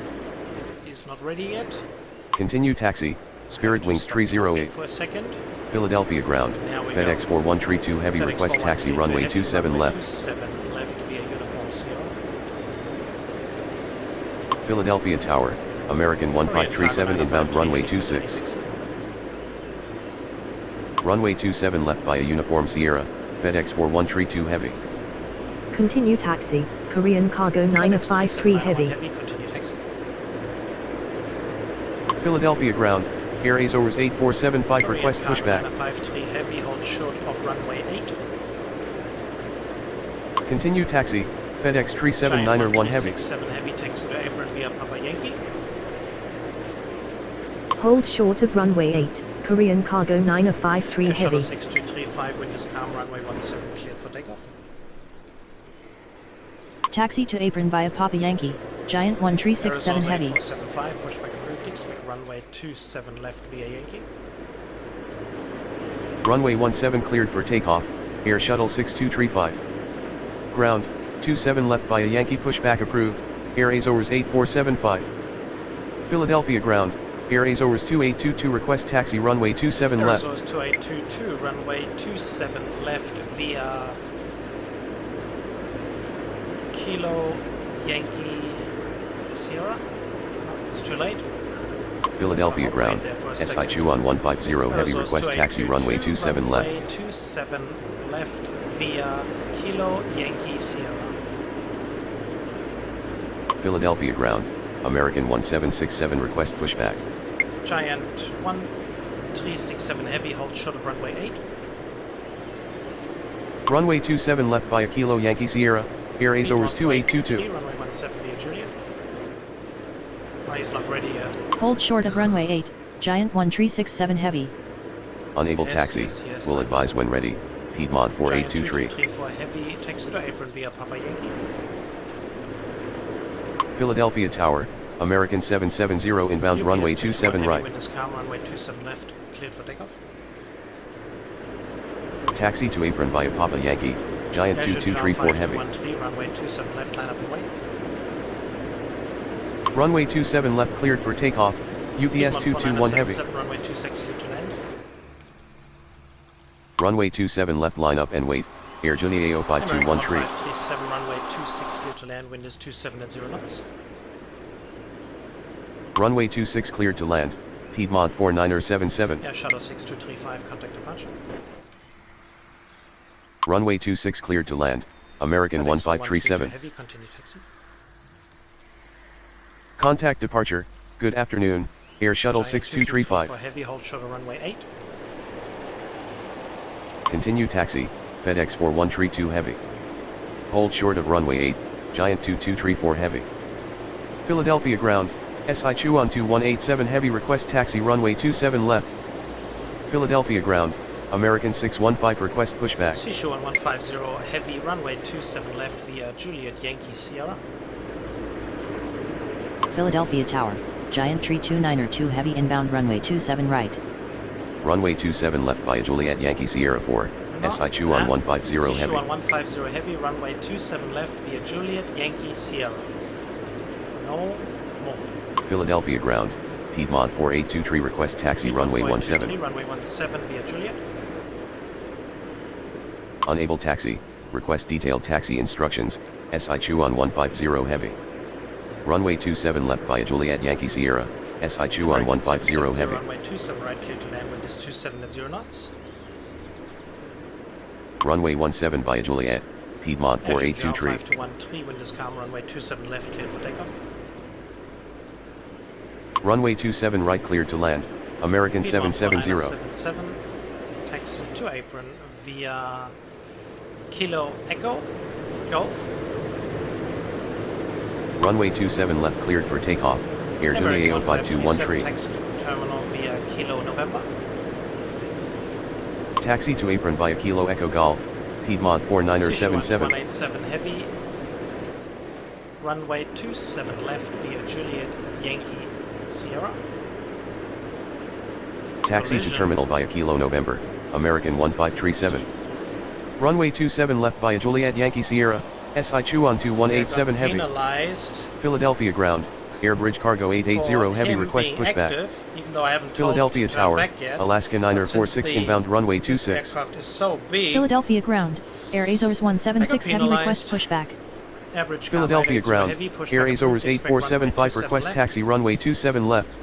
is not ready yet. Continue taxi, Spirit Wings 308. For a second. Philadelphia ground, FedEx 4132 Heavy, FedEx request taxi runway 27 runway left. 27 left via Uniform Sierra. Philadelphia Tower, American 1537 inbound runway 26. Runway 27 left via Uniform Sierra, FedEx 4132 Heavy. Continue taxi, Korean Cargo 953 Heavy. Continue taxi. Philadelphia ground, Air Azores 8475 Korean request Cargo pushback. 953 Heavy, hold short of runway 8. Continue taxi, FedEx 37901 Heavy. 67 Heavy, taxi to apron via Papa Yankee. Hold short of runway 8, Korean Cargo 953 Air Heavy. Shuttle 6235, wind is calm, runway 17 cleared for takeoff. Taxi to apron via Papa Yankee. Giant 1367 Heavy. 8475, pushback approved, expect runway 27 left via Yankee. Runway 17 cleared for takeoff, Air Shuttle 6235. Ground, 27 left via Yankee pushback approved, Air Azores 8475. Philadelphia ground, Air Azores 2822 request taxi runway 27 left. Azores 2822, runway 27 left via Kilo Yankee Sierra. No, it's too late. Philadelphia ground, SI Chuan 150 Heavy request taxi runway 27 left. Runway 27 left via Kilo Yankee Sierra. Philadelphia ground, American 1767 request pushback. Giant 1367 Heavy, hold short of runway 8. Runway 27 left via Kilo Yankee Sierra, Air Azores 2822. Runway 17 via Juliet. Oh, he's not ready yet. Hold short of runway 8. Giant 1367 Heavy. Unable Yes, taxi, yes, will advise when ready, Piedmont 4823. Giant 2234 Heavy, taxi to apron via Papa Yankee. Philadelphia Tower, American 770 inbound runway 27 right. Wind is calm, runway 27 left, cleared for takeoff. Taxi to apron via Papa Yankee, Giant 2234 Heavy. 5213, runway 27 left, line up and wait. Runway 27 left cleared for takeoff, UPS 221 Heavy. Runway 26 cleared to land. Runway 27 left line up and wait, Air Junia 0521 tree. 537, runway 26 cleared to land, wind is 27 at 0 knots. Runway 26 cleared to land, Piedmont 49er77. Air Shuttle 6235, contact departure. Runway 26 cleared to land, American 1537. Heavy, continue taxi. Contact departure, good afternoon, Air Shuttle 6235. For heavy, hold shuttle runway 8. Continue taxi, FedEx 4132 heavy. Hold short of runway 8, Giant 2234 heavy. Philadelphia ground, SI Chuan 2187 heavy request taxi runway 27 left. Philadelphia ground, American 615 request pushback. Sichuan 150 heavy, runway 27 left via Juliet Yankee Sierra. Philadelphia Tower, Giant Tree 292 heavy inbound runway 27 right. Runway 27 left via Juliet Yankee Sierra 4, SI Chuan 150 heavy. Sichuan 150 heavy, runway 27 left via Juliet Yankee Sierra. No more. Philadelphia ground, Piedmont 4823 request taxi runway 17. Runway 17 via Juliet. Unable taxi, request detailed taxi instructions, SI Chuan 150 heavy. Runway 27 left via Juliet Yankee Sierra, SI Chuan 150 heavy. Runway 27 right clear to land, wind is 27 at 0 knots. Runway 17 via Juliet, Piedmont 4823. 5213, wind is calm, runway 27 left cleared for takeoff. Runway 27 right cleared to land, American 770. 77, taxi to apron via Kilo Echo, Golf. Runway 27 left cleared for takeoff, Air Junia 5213. Taxi to terminal via Kilo November. Taxi to apron via Kilo Echo Golf, Piedmont 49er77. 187 heavy, runway 27 left via Juliet Yankee Sierra. Taxi Collision. to terminal via Kilo November, American 1537. Runway 27 left via Juliet Yankee Sierra, SI Chuan 2187 heavy. Penalized Philadelphia ground, Air Bridge Cargo 880 heavy request pushback. Active, even though I haven't Philadelphia told him to turn Tower, back yet. Alaska 9er46 inbound runway 26. This aircraft is so big. Philadelphia ground, Air Azores 176 heavy request penalized. pushback. Average Philadelphia ground, Air Azores 8475 request taxi runway 27 left.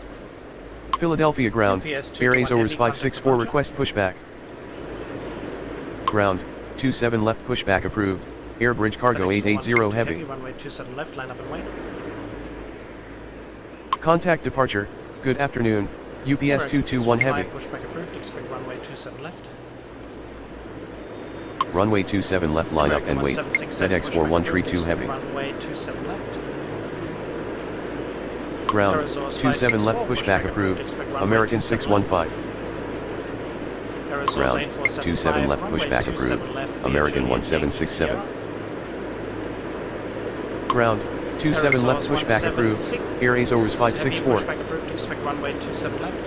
Philadelphia ground, Air Azores 564 request pushback. Ground, 27 left pushback approved, Air Bridge Cargo 880 heavy. Runway 27 left, line up and wait. Contact departure, good afternoon, UPS 221 heavy. Pushback approved, expect runway 27 left. Runway 27 left line up and wait, FedEx 4132 heavy. Runway 27 left. Ground, 27 left pushback approved, American 615. Ground, 27 left pushback approved, American 1767. Ground, 27 left pushback approved, Air Azores 564. Pushback approved, expect runway 27 left.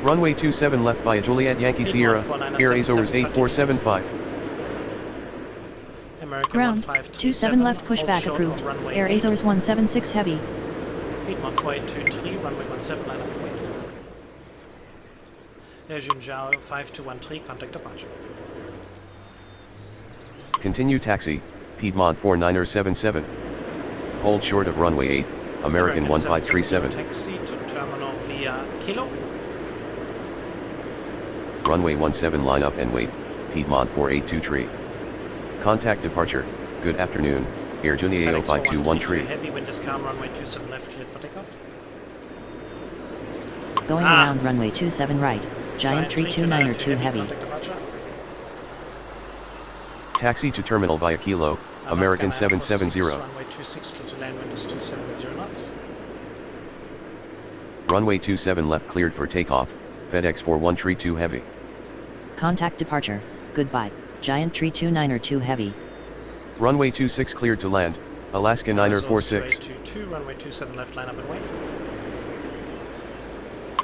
Runway 27 left via Juliet Yankee Sierra, Air Azores 8475. Ground, 27 left pushback approved, Air Azores 176 heavy. Piedmont 4823, runway 17, line up and wait. Air Junjiao 5213, contact departure. Continue taxi, Piedmont 49er77. Hold short of runway 8, American 1537. Taxi to terminal via Kilo. Runway 17 line up and wait, Piedmont 4823. Contact departure, good afternoon, Air Junia 5213. Heavy wind is calm, runway 27 left, cleared for takeoff. Going around runway 27 right, Giant Tree 292 heavy. Taxi to terminal via Kilo, American 770. Runway 26, clear to land, wind is 27 at 0 knots. Runway 27 left cleared for takeoff, FedEx 4132 heavy. Contact departure, goodbye, Giant Tree 292 heavy. Runway 26 cleared to land, Alaska 9er46. 22, runway 27 left, line up and wait.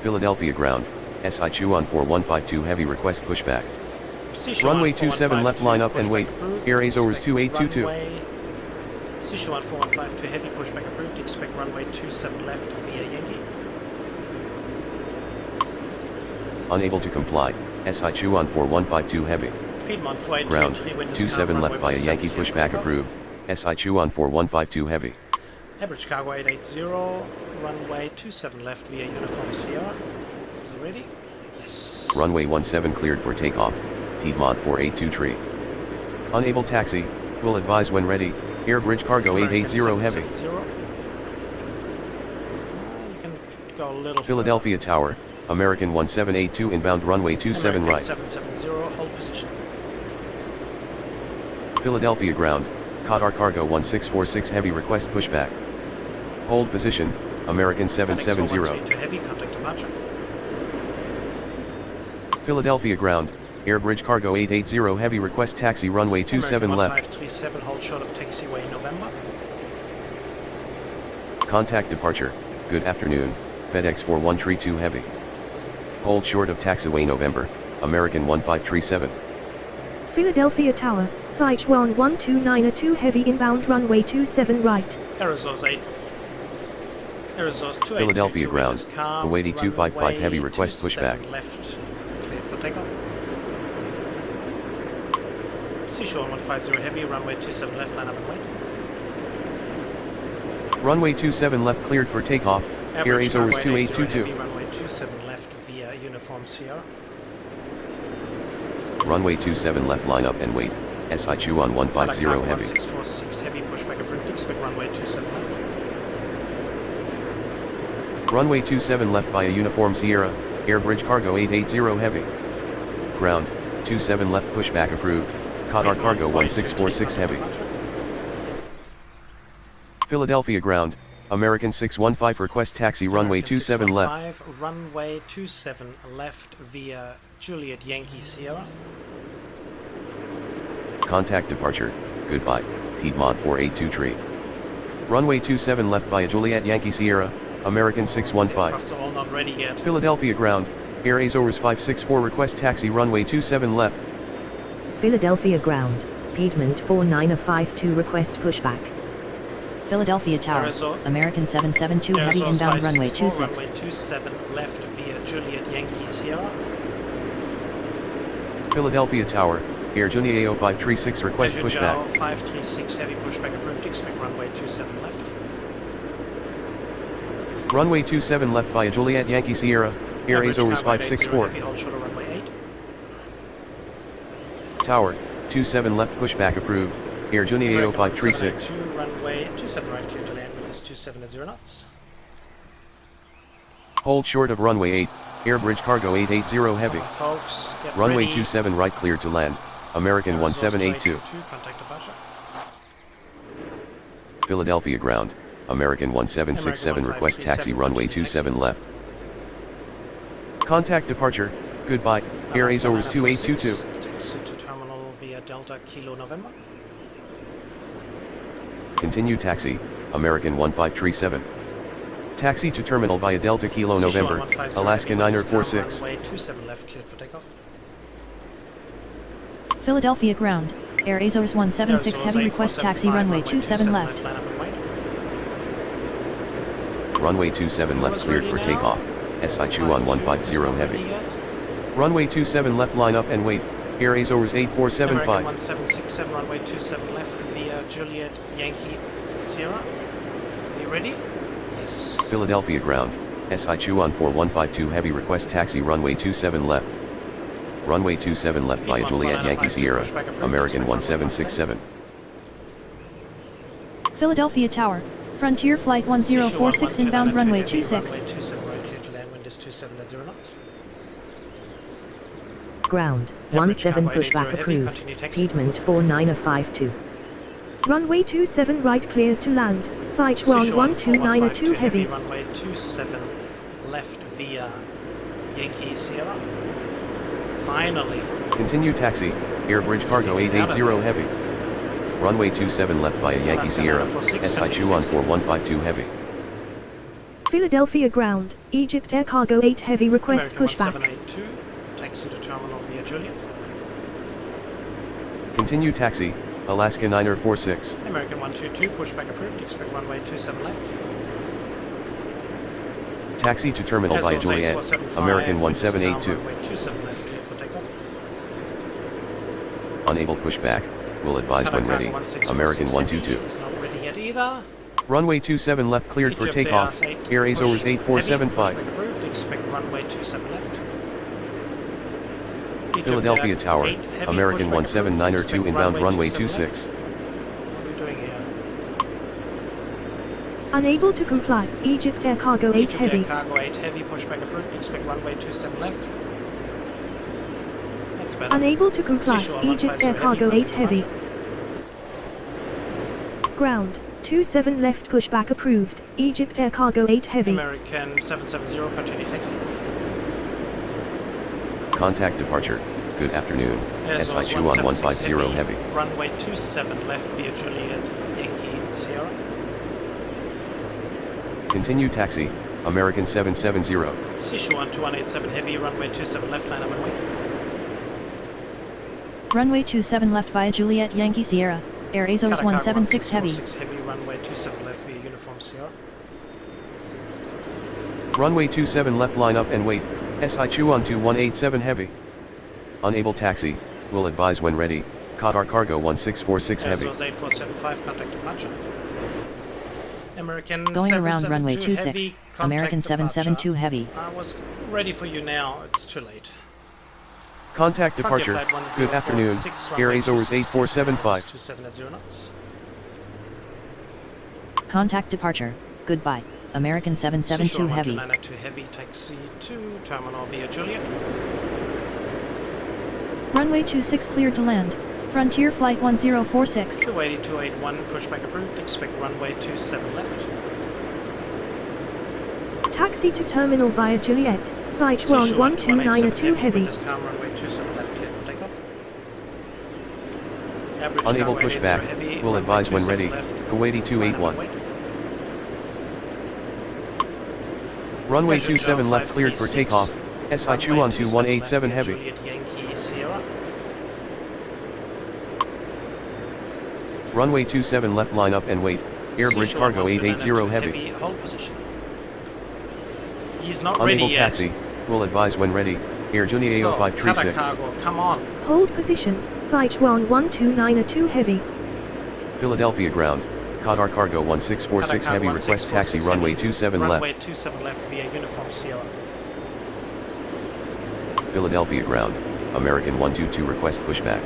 Philadelphia ground, SI Chuan 4152 heavy request pushback. Runway 27 left line up and wait, Air Azores 2822. Sichuan 4152 heavy pushback approved, expect runway 27 left via Yankee. Unable to comply, SI Chuan 4152 heavy. Piedmont Ground, 27 left via Yankee pushback approved, SI Chuan 4152 heavy. Average cargo 880, runway 27 left via Uniform Sierra. Is it ready? Yes. Runway 17 cleared for takeoff, Piedmont 482 tree. Unable taxi, will advise when ready, Air Bridge Cargo 880 heavy. You can go a little Philadelphia Tower, American 1782 inbound runway 27 right. 770, hold position. Philadelphia ground, Qatar Cargo 1646 heavy request pushback. Hold position, American 770. To heavy, contact departure. Philadelphia ground, Air Bridge Cargo 880 heavy request taxi runway 27 left. 1537, hold short of taxiway November. Contact departure, good afternoon, FedEx 4132 heavy. Hold short of taxiway November, American 1537. Philadelphia Tower, Site 11292 heavy inbound runway 27 right. Arizos 8. Arizos 2822. Philadelphia ground, Kuwaiti 255 heavy request pushback. Left, cleared for takeoff. Seashore 150 heavy, runway 27 left, line up and wait. Runway 27 left cleared for takeoff, Air Azores 2822. Heavy, runway 27 left via Uniform Sierra. Runway 27 left line up and wait, SI Chu on 150 heavy. 1646 heavy, pushback approved, expect runway 27 left. Runway 27 left via Uniform Sierra, Air Bridge Cargo 880 heavy. Ground, 27 left pushback approved, Qatar Cargo 1646 heavy. Philadelphia ground, American 615 request taxi runway 27 left. Runway 27 left via Juliet Yankee Sierra. Contact departure, goodbye, Piedmont 482 tree. Runway 27 left via Juliet Yankee Sierra, American 615. Aircrafts are all not ready yet. Philadelphia ground, Air Azores 564 request taxi runway 27 left. Philadelphia ground, Piedmont 4952 request pushback. Philadelphia Tower, American 772 heavy inbound runway 26. Runway 27 left via Juliet Yankee Sierra. Philadelphia Tower, Air Junio 536 request pushback. 536 heavy pushback approved, expect runway 27 left. Runway 27 left via Juliet Yankee Sierra, Air Azores 564. Heavy, hold short of runway 8. Tower, 27 left pushback approved, Air Junio 536. Runway 27 right, clear to land, wind is 27 at 0 knots. Hold short of runway 8, Air Bridge Cargo 880 heavy. Folks, runway ready. 27 right clear to land, American 1782. Contact departure. Philadelphia ground, American 1767 request taxi runway 27 left. Contact departure, goodbye, Air Azores 2822. Taxi to terminal via Delta Kilo November. Continue taxi, American 1537. Taxi to terminal via Delta Kilo November, Alaska 946. Runway 27 left, cleared for takeoff. Philadelphia ground, Air Azores 176 heavy request taxi runway 27 left. Line up and wait. Runway 27 left cleared for takeoff, SI Chu on 150 heavy. Runway 27 left line up and wait, Air Azores 8475. American 1767, runway 27 left via Juliet Yankee Sierra. Are you ready? Yes. Philadelphia ground, SI Chu on 4152 heavy request taxi runway 27 left. Runway 27 left via Juliet Yankee Sierra, American 1767. Philadelphia Tower, Frontier Flight 1046 inbound runway 26. Runway 27 right, clear to land, wind is 27 at 0 knots. Ground, Average 17 cargo pushback 80 heavy, approved, continue taxi. Piedmont 4952. Runway 27 right clear to land, Site Seashore 11292 heavy. Runway 27 left via Yankee Sierra. Finally. Continue taxi, Air Bridge Cargo 880 heavy. Runway 27 left via Yankee Sierra, SI Chu on 4152 heavy. Philadelphia ground, Egypt Air Cargo 8 heavy request American pushback. 1782, taxi to terminal via Juliet. Continue taxi, Alaska 946. American 122, pushback approved, expect runway 27 left. Taxi to terminal via Juliet, American 1782. Runway 27 left, cleared for takeoff. Unable pushback, will advise when ready, American 122. Is not ready yet either. Runway 27 left cleared for Egypt takeoff. Air ADIRS 8475. Pushback approved. Expect runway 27 left. Egypt Philadelphia Tower, 8 heavy, American pushback 179er approved. 2 inbound runway 26. 26. What are we doing here? Unable to comply. Egypt Air Cargo 8 Egypt Heavy. Air Cargo 8 heavy, pushback approved. Expect runway 27 left. That's better. Unable to comply. Sichuan Egypt Air 150 Cargo 8 Heavy. departure. Ground. 27 left pushback approved. Egypt Air Cargo 8 Heavy. American 770, continue taxi. Contact departure. Good afternoon. Yes, SI Chuan 150 heavy. Runway 27 left via Juliet Yankee Sierra. Continue taxi. American 770. Sichuan 2187 heavy, runway 27 left, line up and wait. Runway 27 left via Juliet Yankee Sierra. Air ADIRS 176 heavy. 6 heavy, runway 27 left via Uniform Sierra. Runway 27 left line up and wait. SI Chuan 2187 heavy. Unable taxi. Will advise when ready. Qatar Cargo 1646 heavy. ADIRS 8475, contact departure. American Going around 772 runway 26. heavy, contact American departure. 772 heavy. I was ready for you now, it's too late. Contact departure. Good afternoon. Air ADIRS 8475. 27 at 0 knots. Contact departure. Goodbye. American 772 Sichuan heavy. 129 heavy, taxi to terminal via Juliet. Runway 26 cleared to land. Frontier Flight 1046. Kuwaiti 281, pushback approved. Expect runway 27 left. Taxi to terminal via Juliet. Sichuan 129 Heavy. Discount runway 27 left, cleared for takeoff. Average Unable cargo pushback. 80 heavy, Will runway advise when 27 ready. left. Kuwaiti 281. Wait. Runway Measure 27 Joe left cleared for 536. takeoff. SI Chuan 2187 heavy. Juliet Yankee Sierra. Runway 27 left line up and wait. Air Bridge Sichuan Cargo 129 880 heavy. Hold position. He's not Unable ready taxi. yet. Will advise when ready. Air Junia So, Qatar 0536. Cargo, come on. Hold position. Sichuan 129 Heavy. Philadelphia ground. Qatar Cargo 1646 Qatar heavy. Cargo Request taxi 1646 runway heavy. 27 Runway left. 27 left via Uniform Sierra. Philadelphia ground. American 122 request pushback.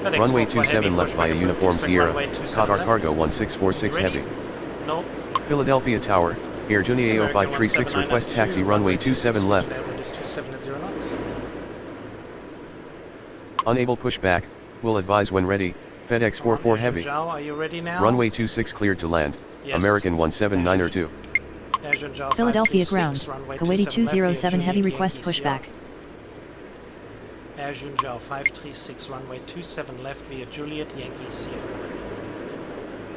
FedEx Runway 44 27 heavy, left pushback via approved. Uniform Expect Sierra. runway 27 Qatar left. Cargo 1646 Ready? heavy. No. Philadelphia Tower. Air Junia American 0536 request 179 taxi at 2, runway 27 left. Wind is 27 at 0 knots. Unable pushback. Will advise when ready. FedEx 44 heavy. Zhao, are you ready now? Runway 26 cleared to land. Yes. American 179er 2. Zhao Philadelphia 536, ground. runway Kuwaiti 27 left via 207 heavy Juliet request Yankee pushback. Sierra. Zhao 536, runway 27 left via Juliet Yankee Sierra.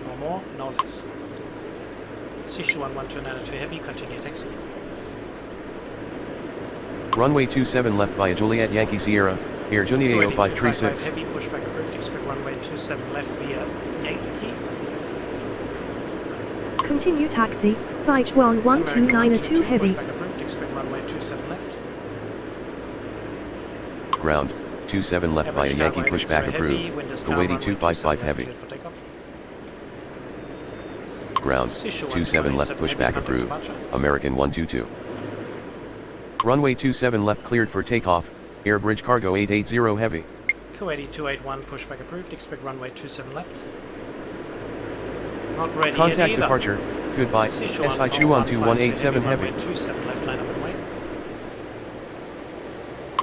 No more, no less. Sichuan 129 heavy, continue taxi. Runway 27 left via Juliet Yankee Sierra. Air Junia Kuwaiti 0536. 255 heavy, pushback approved. Expect runway 27 left via Yankee. Continue taxi. Sichuan 129 Heavy. Pushback approved. Expect runway 27 left. Ground. 27 left via Average Yankee cargo pushback heavy, approved. wind is calm, Kuwaiti runway 255 27 heavy. left, cleared for takeoff. Ground. Sichuan 27 left 187 pushback heavy, approved. contact departure. American 122. Runway 27 left cleared for takeoff. Air Bridge Cargo 880 heavy. Kuwaiti 281, pushback approved. Expect runway 27 left. Not ready yet Contact either. departure. Goodbye. Sichuan SI Chuan 415 2187 heavy. Runway 27 left, line up and wait.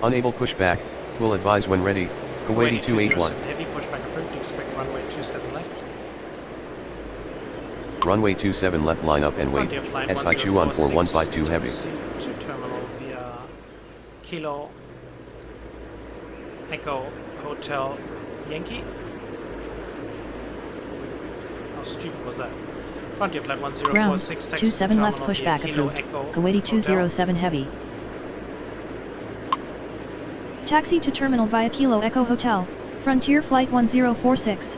Unable pushback. Will advise when ready. Kuwaiti 281. 207 heavy, pushback approved. Expect runway 27 left. Runway 27 left line up and wait. Frontier flight SI Chuan 1046, 4152 heavy. taxi to terminal via Kilo Echo Hotel Yankee. How stupid was that? Frontier flight Ground. 1046, taxi to 27 left terminal via pushback Kilo approved. Echo Kuwaiti Hotel. 207 heavy. Taxi to terminal via Kilo Echo Hotel. Frontier Flight 1046.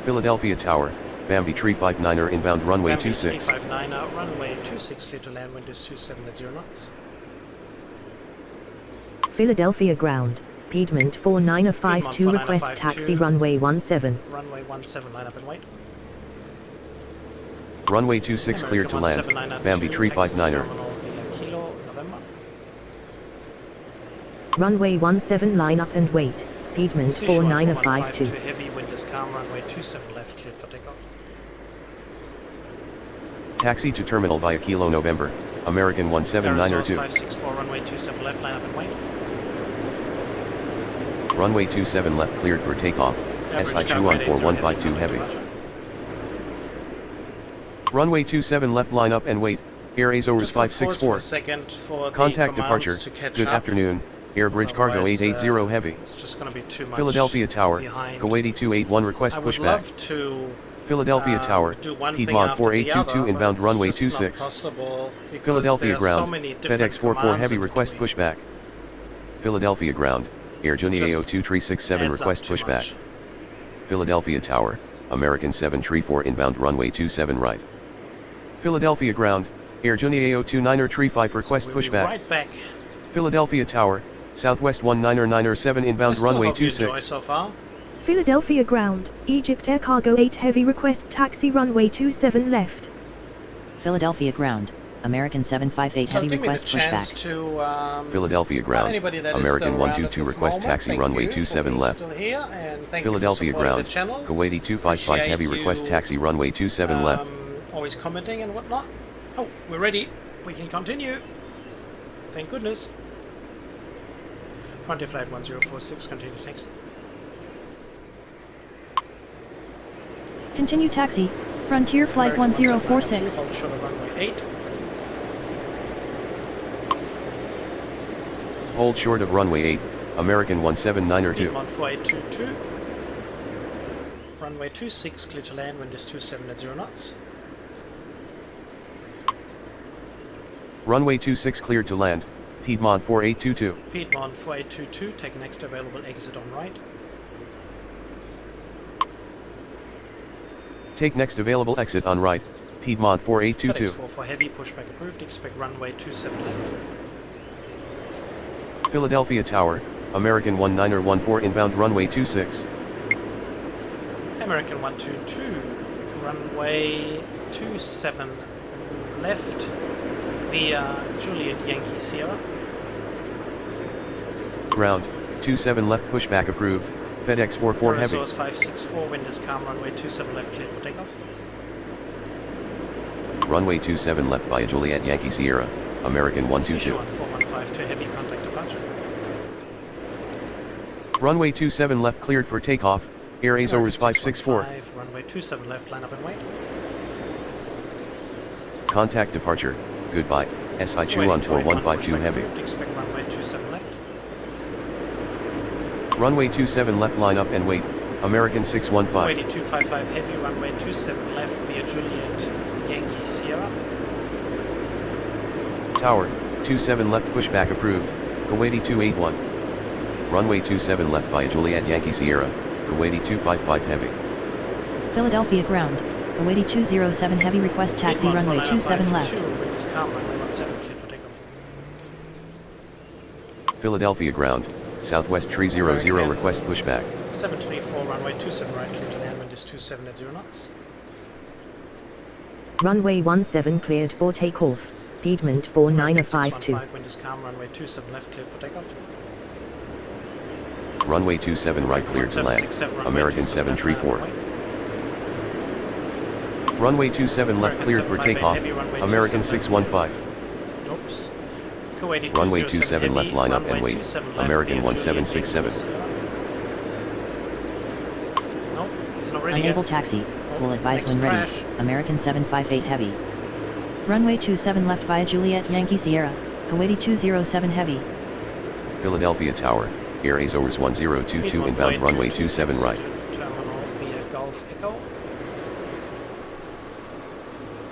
Philadelphia Tower. Bambi Tree 59er inbound runway Bambi 26. 359 out, runway 26 clear to land, wind is 27 at 0 knots. Philadelphia ground. Piedmont 4952 request taxi runway 17. Runway 17, line up and wait. Runway 26 cleared to land. Bambi 359er. Kilo, November. Runway 17 line up and wait. Piedmont 4952. Heavy, wind is calm, runway 27 left, cleared for takeoff. Taxi to terminal via Kilo November, American 179er2. 564, runway 27 left, line up and wait. Runway 27 left cleared for takeoff, SI 214 heavy. Runway 27 left line up and wait, Air Azores 564. Contact departure, good afternoon, Air Bridge Cargo 880 heavy. It's just going to be too much. Philadelphia Tower, Kuwaiti 281 request I would pushback. love to Philadelphia Tower, Piedmont 4822 inbound runway 26. Philadelphia ground, FedEx 44 heavy request pushback. Philadelphia ground, Air Junia 2367 request pushback. Philadelphia Tower, American 734 inbound runway 27 right. Philadelphia ground, Air Junia 2935 request pushback. Right back. Philadelphia Tower, Southwest 1997 inbound runway 26. So far. Philadelphia ground, Egypt Air Cargo 8 heavy request taxi runway 27 left. Philadelphia ground, American 758 heavy request pushback. Philadelphia ground, American 122 request taxi runway 27 left. Philadelphia ground, Kuwaiti 255 heavy request taxi runway 27 left. Always commenting and whatnot. Oh, we're ready. We can continue. Thank goodness. Frontier flight 1046, continue taxi. Continue taxi, Frontier flight 1046. Hold short of runway 8. Hold short of runway 8, American 179er2. Piedmont 4822. Runway 26, clear to land, wind is 27 at 0 knots. Runway 26 cleared to land, Piedmont 4822. Piedmont 4822, take next available exit on right. Take next available exit on right, Piedmont 4822. FedEx 4 for heavy, pushback approved, expect runway 27 left. Philadelphia Tower, American 19er14 inbound runway 26. American 122, runway 27 left via Juliet Yankee Sierra. Ground, 27 left pushback approved, FedEx 44 heavy. Source 564, wind is calm, runway 27 left cleared for takeoff. Runway 27 left via Juliet Yankee Sierra, American 122. 4152, heavy contact departure. Runway 27 left cleared for takeoff, Air Azores 564. Runway 27 left, line up and wait. Contact departure, goodbye, SI 214 heavy. Expect runway 27 left. Runway 27 left line up and wait, American 615. 255 heavy, runway 27 left via Juliet Yankee Sierra. Tower, 27 left pushback approved, Kuwaiti 281. Runway 27 left via Juliet Yankee Sierra, Kuwaiti 255 heavy. Philadelphia ground, Kuwaiti 207 heavy request taxi runway 27 left. Wind is calm, runway 17 cleared for takeoff. Philadelphia ground, Southwest 300 request pushback. 724 runway 27 right, clear to land, wind is 27 at 0 knots. Runway 17 cleared for takeoff. Piedmont 4952. Wind is calm, runway 27 left, cleared for takeoff. Runway 27 right cleared to land, American 734. Runway 27 left cleared for takeoff, American 615. Oops. Runway 27 left line up and wait, American 1767. Nope, he's not ready Unable yet. taxi, will advise Next when ready, crash. American 758 heavy. Runway 27 left via Juliet Yankee Sierra, Kuwaiti 207 heavy. Philadelphia Tower, Air Azores 1022 inbound runway 27 right. Terminal via Gulf Echo.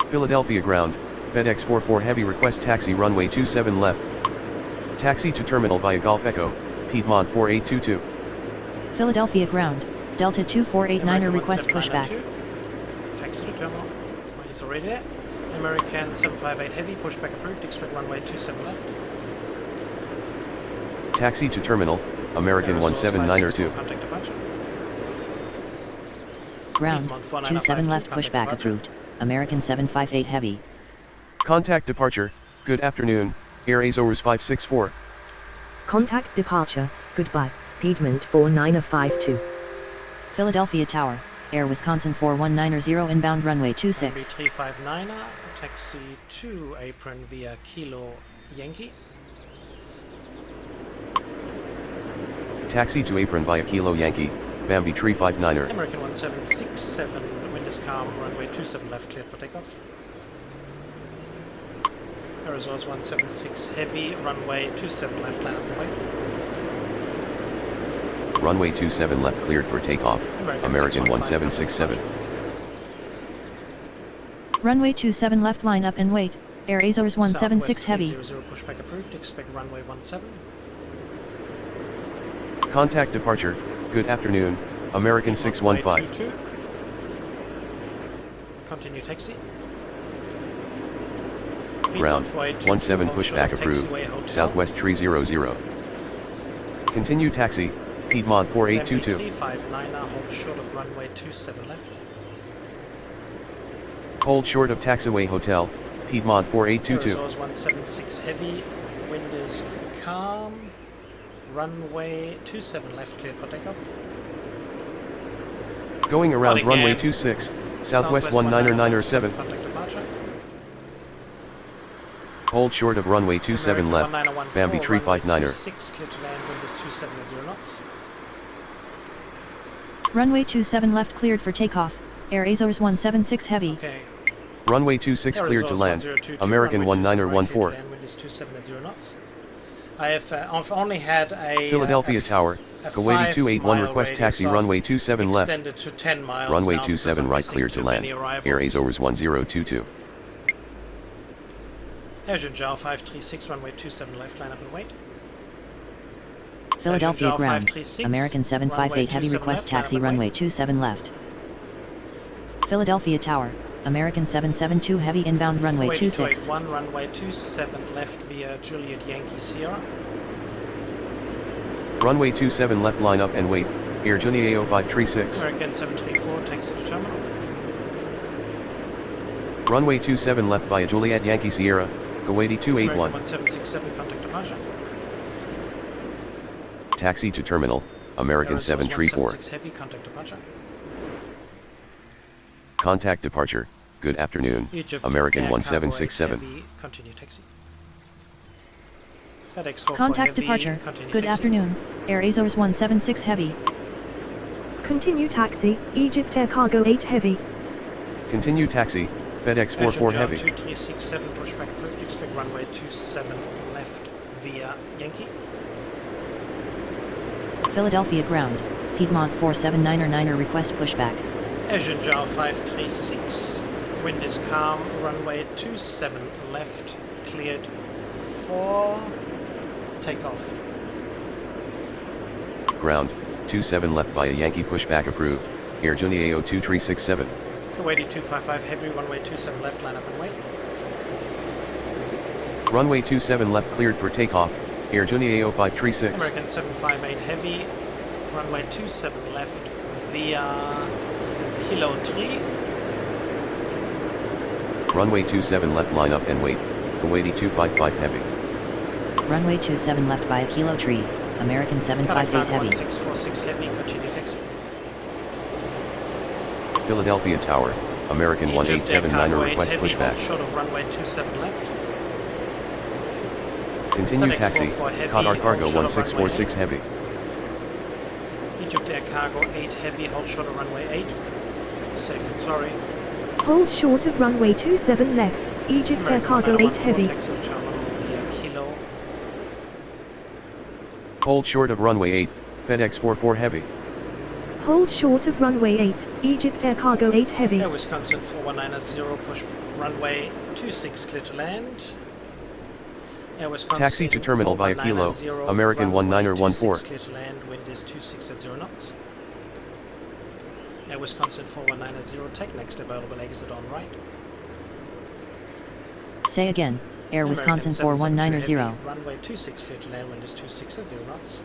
Philadelphia ground, FedEx 44 heavy request taxi runway 27 left. Taxi to terminal via Gulf Echo, Piedmont 4822. Philadelphia ground, Delta 2489er request pushback. Taxi to terminal. He's already there. American 758 heavy, pushback approved, expect runway 27 left. Taxi to terminal, American 179er2. Contact departure. Ground, 27 left pushback approved. American 758 Heavy. Contact departure, good afternoon, Air Azores 564. Contact departure, goodbye, Piedmont 4952. Philadelphia Tower, Air Wisconsin 4190 inbound runway 26. 359er, taxi to apron via Kilo Yankee. Taxi to apron via Kilo Yankee, Bambi 359er. American 1767, wind is calm, runway 27 left, cleared for takeoff. Arizona 176 heavy, runway 27 left, line up and wait. Runway 27 left cleared for takeoff, American 1767. Runway 27 left, line up and wait. Air Azores 176 heavy. 00 pushback approved, expect runway 17. Contact departure, good afternoon, American 615. Continue taxi. Ground, 17 pushback approved, Southwest 300. Continue taxi, Piedmont 4822. 359er, hold short of runway 27 left. Hold short of taxiway hotel, Piedmont 4822. Arizona 176 heavy, wind is calm, runway 27 left, cleared for takeoff. Going around runway 26, Southwest 19907. Contact departure. Hold short of runway 27 left, Bambi 359er. 26, clear to land, wind is 27 at 0 knots. Runway 27 left cleared for takeoff. Air Azores 176 heavy. Okay. Runway 26 cleared to land, American 1914. Wind is 27 at 0 knots. I've only had a Philadelphia Tower, Kuwaiti 281 request taxi runway 27 left. Extended to 10 miles Runway now because 27 I'm right missing cleared to too land, many arrivals. Air Azores 1022. Air Junjao 536, runway 27 left, line up and wait. Philadelphia Junjao ground, 536, American 758 runway heavy 27 request left, line up taxi and runway wait. 27 left. Philadelphia Tower, American 772 heavy inbound runway Kuwaiti 26. 281, runway 27 left via Juliet Yankee Sierra. Runway 27 left line up and wait, Air Junjao 536. American 734, taxi to terminal. Runway 27 left via Juliet Yankee Sierra, Kuwaiti American 281. 1767, contact departure. Taxi to terminal, American Arizona 734. 176 heavy, contact departure. Contact departure, good afternoon, Egypt, American Air Cargo 1767. heavy, continue taxi. FedEx 44 Contact heavy, departure. continue Good taxi. afternoon. Air Azores 176 heavy. Continue taxi, Egypt Air Cargo 8 Heavy. Continue taxi, FedEx 44 Junjao heavy. 2367, pushback approved, expect runway 27 left via Yankee. Philadelphia ground, Piedmont 4799 request pushback. Air Junjao 536, wind is calm, runway 27 left, cleared for takeoff. Ground, 27 left via Yankee pushback approved, Air Junjao 2367. Kuwaiti 255 heavy, runway 27 left, line up and wait. Runway 27 left cleared for takeoff, Air Junjao 536. American 758 heavy, runway 27 left via Kilo 3. Runway 27 left line up and wait, Kuwaiti 255 heavy. Runway 27 left via Kilo Tree, American 758 heavy. 1646 heavy, continue taxi. Philadelphia Tower, American Egypt Air 1879 Cargo 8 request heavy, hold pushback. short of runway 27 left. Continue FedEx taxi, 44 heavy, Qatar hold Cargo short of runway 1646 heavy. Egypt Air Cargo 8 heavy, hold short of runway 8. Safe and sorry. Hold short of runway 27 left, Egypt Air American Cargo 8 1914, Heavy. taxi to terminal via Kilo. Hold short of runway 8, FedEx 44 heavy. Hold short of runway 8, Egypt Air Cargo 8 Heavy. Air Wisconsin 4190, push runway 26 clear to land. Air Wisconsin Taxi to terminal via Kilo, 4190, American runway 1914. 26 clear to land, wind is 26 at 0 knots. Air Wisconsin 4190, take next available exit on right. Say again, Air Wisconsin 4190. Runway 26 clear to land, wind is 26 at 0 knots.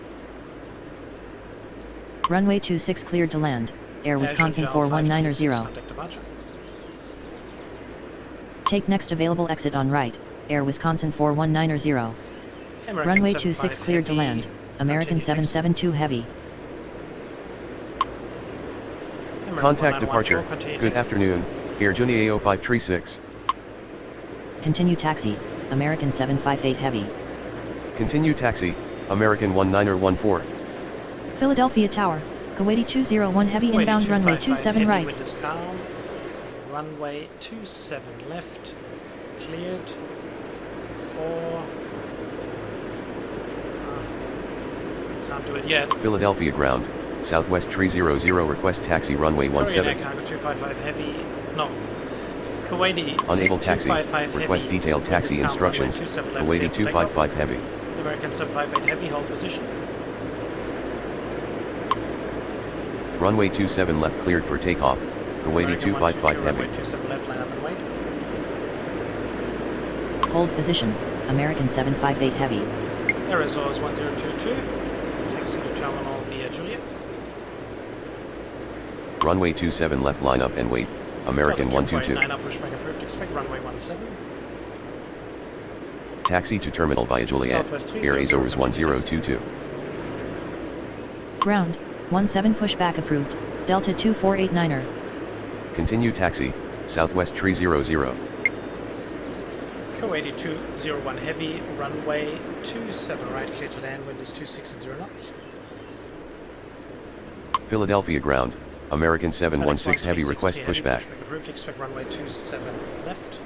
Runway 26 cleared to land, Air Wisconsin 4190. Contact departure. Take next available exit on right, Air Wisconsin 419er. Runway 26 cleared to land, American 772 Heavy. Contact departure. Good afternoon, Air Junia 0536. Continue taxi, American 758 Heavy. Continue taxi, American 19er14. Philadelphia Tower, Kuwaiti 201 Heavy inbound runway 27 right. Wind is calm. Runway 27 left, cleared. 4. Can't do it yet. Philadelphia ground, Southwest 300 request taxi runway 17. Cargo 255 Heavy. No. Kuwaiti. Unable taxi. 255 Request heavy. detailed taxi Wind is calm. instructions. Runway 27 left, Kuwaiti cleared for takeoff. 255 Heavy. American 758 Heavy, hold position. Runway 27 left cleared for takeoff. Kuwaiti American 255 Heavy. Runway 27 left, line up and wait. Hold position, American 758 Heavy. Arizona 1022. Taxi to terminal via Juliet. Runway 27 left line up and wait. American 122. 9 up, pushback approved. Expect runway 17. Taxi to terminal via Juliet. Southwest Air 300, Azores 1022. Ground, 17 pushback approved, Delta 2489er. Continue taxi, Southwest 300. Kuwaiti 201 Heavy, runway 27 right, clear to land, wind is 26 knots. Philadelphia ground, American 716 Heavy request pushback. Approved, expect runway 27 left.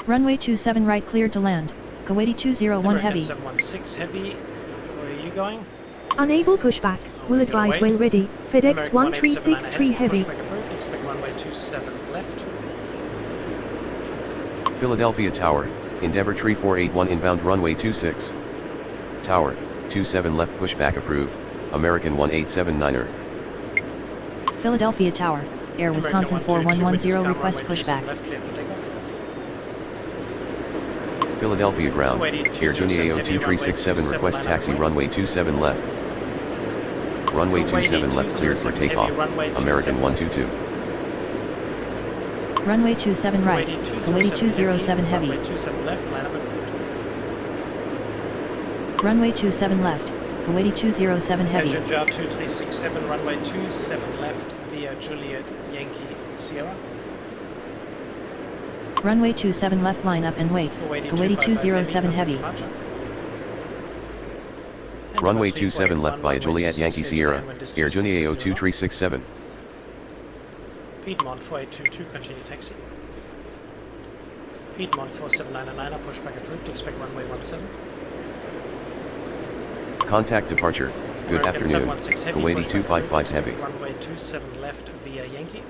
Runway 27 right cleared to land, Kuwaiti 201 American Heavy. 716 Heavy, where are you going? Unable pushback. Will advise when ready. FedEx American 1363 Heavy. Pushback approved, expect runway 27 left. Philadelphia Tower, Endeavour 3481 inbound runway 26. Tower, 27 left pushback approved, American 1879er. Philadelphia Tower, Air Wisconsin 4110 request pushback. Left, cleared for takeoff. Philadelphia ground, Kuwaiti Air 207 Junia Heavy, 2367 runway request 27 taxi line up runway 27 left. Runway Kuwaiti 27 left cleared for 207 takeoff, Heavy, runway American 27 left. 122. Runway 27 right, Kuwaiti 207 Heavy. Runway 27 left, line up and wait. Runway 27 left, Kuwaiti 207 Heavy. Azure 2367, runway 27 left via Juliet Yankee Sierra. Runway 27 left line up and wait, Kuwaiti 207 Heavy. Runway 27 left via Juliet Yankee Sierra, Air Junia 2367. Piedmont 4822, continue taxi. Piedmont 4799, pushback approved, expect runway 17. Contact departure, good American afternoon, 716 Heavy, Kuwaiti pushback 255 approved, Heavy. expect runway 27 left via Yankee.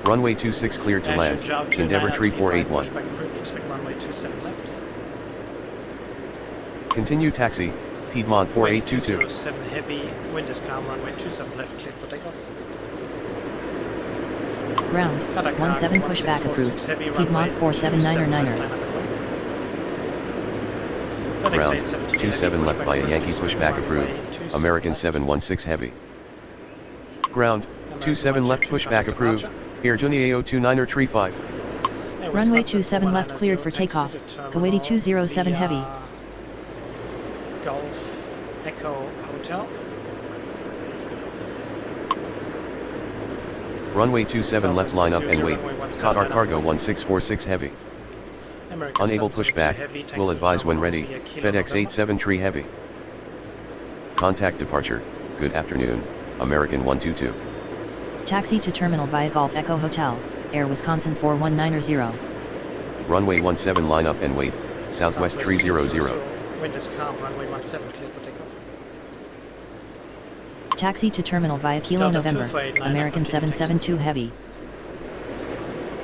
Runway 26 cleared to land, Endeavour 3481. Pushback approved, expect runway 27 left. Continue taxi, Piedmont 4822. 207 Heavy, wind is calm, runway 27 left, cleared for takeoff. Ground, 17 pushback approved, Piedmont 4799er. Ground, 27 left via Yankee pushback approved, American 716 Heavy. Ground, 27 left pushback approved, Air Junia 029er 35. Runway 27 left cleared for takeoff, Kuwaiti 207 Heavy. Golf Echo Hotel. Runway 27 left line up and wait, Qatar Cargo 1646 Heavy. American Unable 772 pushback, Heavy, taxi will advise when terminal ready, via Kilo FedEx November. 873 Heavy. Contact departure, good afternoon, American 122. Taxi to terminal via Golf Echo Hotel, Air Wisconsin 419er. Runway 17 line up and wait, Southwest 300. Wind is calm, runway 17 cleared for takeoff. Taxi to terminal via Kilo Delta November, 248 American continue taxi. 772 Heavy.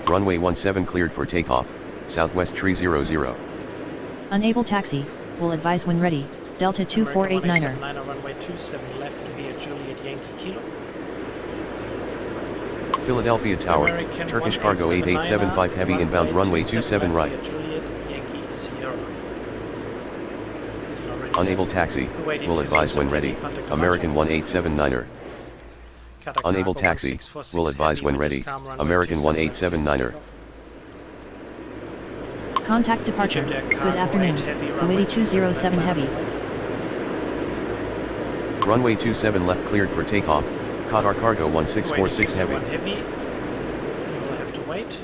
Runway 17 cleared for takeoff, Southwest 300. Unable taxi, will advise when ready, Delta 2489er. American 1879, runway 27 left via Juliet Yankee Kilo. Philadelphia Tower, American Turkish Cargo 8875 Heavy inbound runway 27 right. via Juliet Yankee Sierra. He's not ready Unable yet. taxi, Kuwaiti will advise when 207 ready, Heavy, contact American departure. 1879er. Unable taxi, will advise when ready, American 1879er. Contact departure. Good afternoon, Kuwaiti 207 Heavy. Runway 27 left cleared for takeoff, Qatar Cargo 1646 Heavy. Heavy. You will have to wait.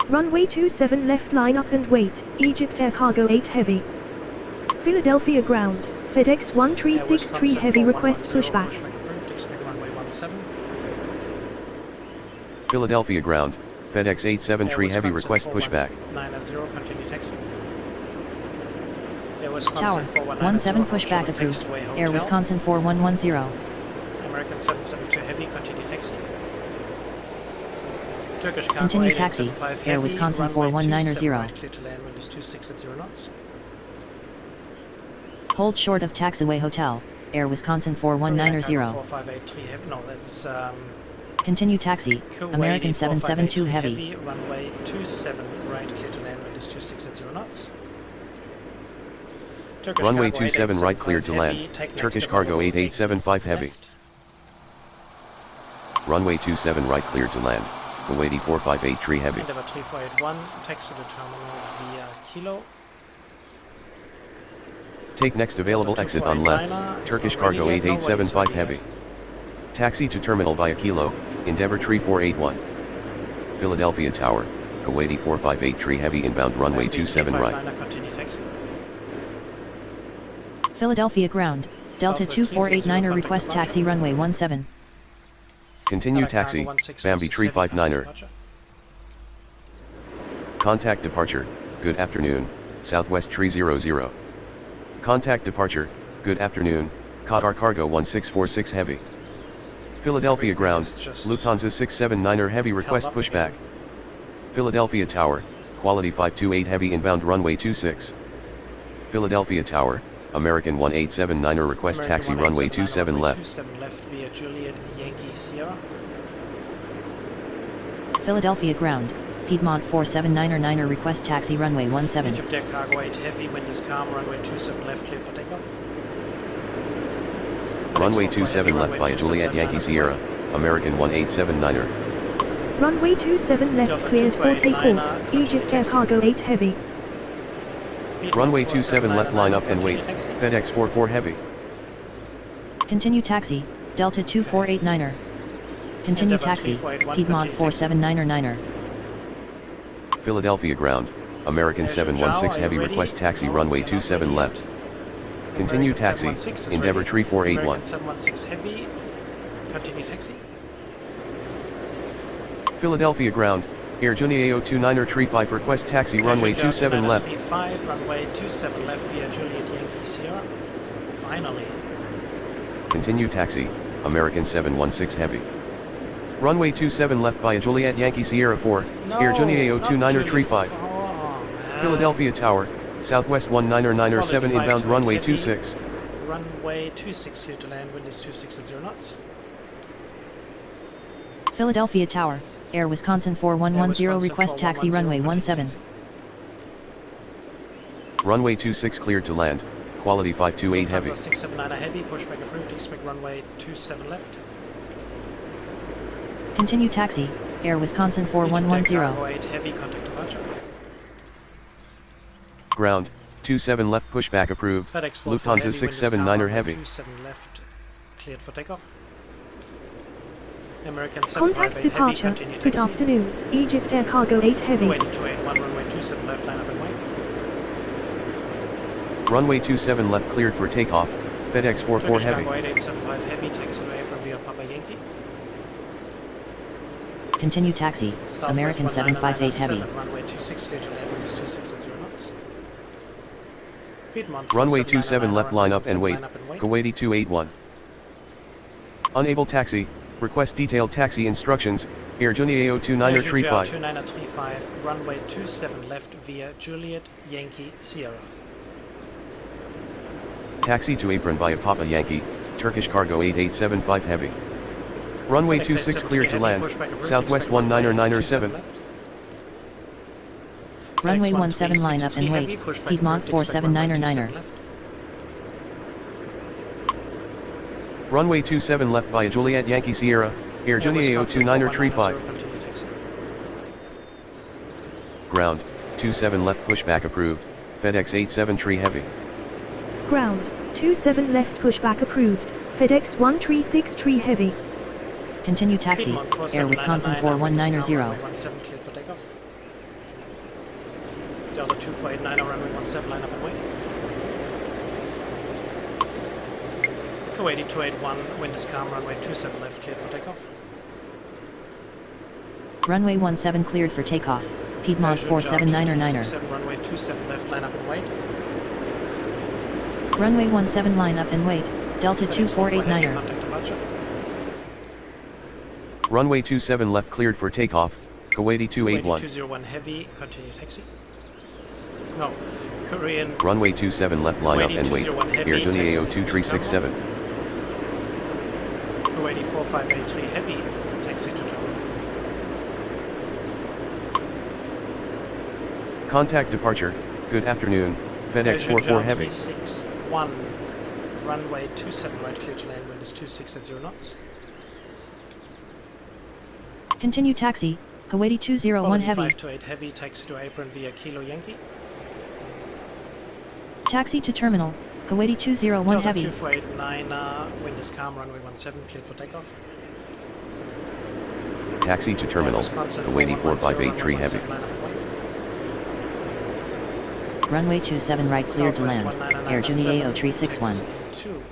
Runway 27 left line up and wait, Egypt Air Cargo 8 Heavy. Philadelphia ground, FedEx 1363 Heavy request pushback. Approved, expect runway 17. Philadelphia ground, FedEx 873 Heavy request pushback. 9-0, continue taxi. Tower, 17 pushback approved, Air Wisconsin 4110. American 772 Heavy, continue taxi. Turkish Cargo Continue 8875 taxi, Heavy, Air Wisconsin runway 4190. right, clear to land, wind is 26 at 0 knots. Hold short of taxiway hotel, Air Wisconsin 4190. 4583 Heavy, no, that's Continue taxi, American 772 Heavy. Runway 27 right, clear to land, wind is 26 at 0 knots. Turkish Runway Cargo 27 right 8875 cleared to Heavy, land, take next Turkish Cargo available 8875 Heavy. left. Runway 27 right cleared to land, Kuwaiti 4583 Heavy. Endeavour 3481, taxi to terminal via Kilo. Take next available exit on left, Turkish Cargo 8875 Heavy. Taxi to terminal via Kilo, Endeavour 3481. Philadelphia Tower, Kuwaiti 4583 Heavy inbound runway 27 right. Continue taxi. Philadelphia ground, Delta 2489er request taxi runway 17. Continue taxi, Bambi 359er. Contact departure, good afternoon, Southwest 300. Contact departure, good afternoon, Qatar Cargo 1646 Heavy. Philadelphia ground, Lufthansa 679er Heavy request pushback. Philadelphia Tower, Quality 528 Heavy inbound runway 26. Philadelphia Tower, American 1879er request taxi runway 27 left. 27 left via Juliet Yankee Sierra. Philadelphia ground, Piedmont 479er request taxi runway 17. Egypt Air Cargo 8 Heavy, wind is calm, runway 27 left cleared for takeoff. Runway 27 left via Juliet Yankee Sierra, American 1879er. Runway 27 left cleared for takeoff, Egypt Air Cargo 8 Heavy. Runway 27 left line up and wait, FedEx 44 Heavy. Continue taxi, Delta 2489er. Continue taxi, Piedmont 479er. Philadelphia ground, American 716 Heavy request taxi runway 27 left. Continue taxi, Endeavour 3481. 716 Heavy, continue taxi. Philadelphia ground, Air Junio 29er 35 request taxi runway 27 left. 35, runway 27 left via Juliet Yankee Sierra. Finally. Continue taxi, American 716 Heavy. Runway 27 left via Juliet Yankee Sierra 4, Air Junio 29er 35. Philadelphia Tower, Southwest 199er 7 inbound runway 26. Runway 26 clear to land, wind is 26 at 0 knots. Philadelphia Tower, Air Wisconsin 4110 request taxi runway 17. Runway 26 cleared to land, Quality 528 Heavy. 679 Heavy, pushback approved, expect runway 27 left. Continue taxi, Air Wisconsin 4110. Cargo 8 Heavy, contact departure. Ground, 27 left pushback approved, FedEx 44 Lufthansa 679er Heavy. 27 left, cleared for takeoff. American Contact 758 departure, Heavy, continue good taxi. afternoon, Egypt Air Cargo 8 Heavy. Kuwaiti 281, runway 27 left, line up and wait. Runway 27 left cleared for takeoff, FedEx 44 Turkish Heavy. Cargo 8875 Heavy, taxi to apron via Papa Yankee. Continue taxi, Southwest American 758 Heavy. 19997, runway 26 clear to land, wind is 26 at 0 knots. Piedmont Runway 4799, 27 left line up and wait, line up and wait. Kuwaiti 281. Unable taxi, request detailed taxi instructions, Air Junio 29er 35. 29er 35, runway 27 left via Juliet Yankee Sierra. Taxi to apron via Papa Yankee, Turkish Cargo 8875 Heavy. Runway 26 cleared to land, Southwest 199er 7. Runway 17 line up and wait, Piedmont 479er. Runway 27 left via Juliet Yankee Sierra, Air Junie 029er Tree 5. Continue taxi. Ground, 27 left pushback approved, FedEx 87 Tree Heavy. Ground, 27 left pushback approved, FedEx 136 Tree Heavy. Continue taxi, Piedmont Air Wisconsin 4190. 17 cleared for takeoff. Delta 2489 runway 17 line up and wait. Kuwaiti 281, wind is calm, runway 27 left cleared for takeoff. Runway 17 cleared for takeoff, Piedmont 479er. 7 runway 27 left line up and wait. Runway 17 line up and wait, Delta 2489er. Contact departure. Runway 27 left cleared for takeoff, Kuwaiti 281. 201 heavy, continue taxi. No, Korean. Runway 27 left line up and wait, Air Junie 02367. Kuwaiti 4583 heavy, taxi to terminal. Contact departure, good afternoon, FedEx 44 Heavy. 361, runway 27 right clear to land, wind is 26 at 0 knots. Continue taxi, Kuwaiti 201 heavy. 528 heavy, taxi to apron via Kilo Yankee. Taxi to terminal, Kuwaiti 201 Delta heavy. 2489, wind is calm, runway 17 cleared for takeoff. Taxi to terminal, Kuwaiti 458 Tree Heavy. Runway 27 right cleared to land, Air Junie 0361. Taxi to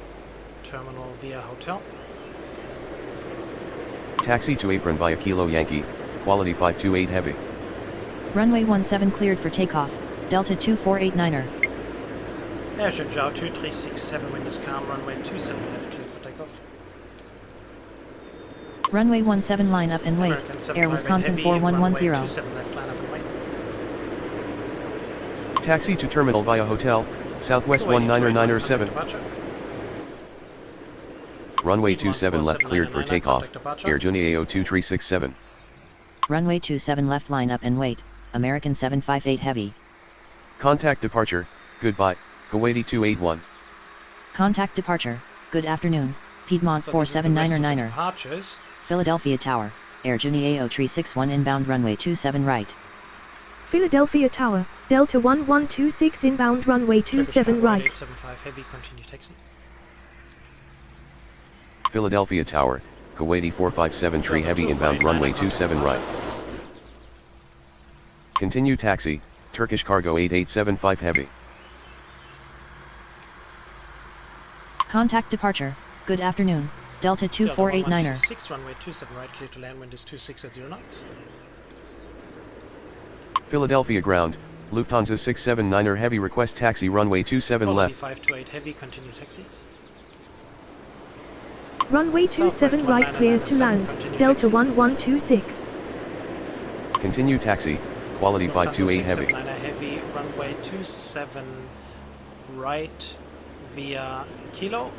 terminal via hotel. Taxi to apron via Kilo Yankee, quality 528 Heavy. Runway 17 cleared for takeoff, Delta 2489er. Air Zhengzhou 2367, wind is calm, runway 27 left cleared for takeoff. Runway 17 line up and wait, American Air 758 Wisconsin heavy, 4110. runway 27 left line up and wait. Taxi to terminal via hotel, Southwest 199er7. Runway 27 left cleared for takeoff, Air Junie 02367. Runway 27 left line up and wait, American 758 heavy. Contact departure, goodbye, Kuwaiti 281. Contact departure, good afternoon, Piedmont 479er. Departures. Philadelphia Tower, Air Junie 0361 inbound runway 27 right. Philadelphia Tower, Delta 1126 inbound runway 27 right. 875 heavy, continue taxi. Philadelphia Tower, Kuwaiti 457 Tree Heavy inbound runway 27 right. Continue taxi, Turkish Cargo 8875 Heavy. Contact departure, good afternoon, Delta 2489er. 6 runway 27 right clear to land, wind is 26 at 0 knots. Philadelphia ground, Lufthansa 679er Heavy request taxi runway 27 left. 528 heavy, continue taxi. Runway 27 right clear to land, Delta 1126. Continue taxi, quality 528 Heavy. Heavy, runway 27 right via Kilo.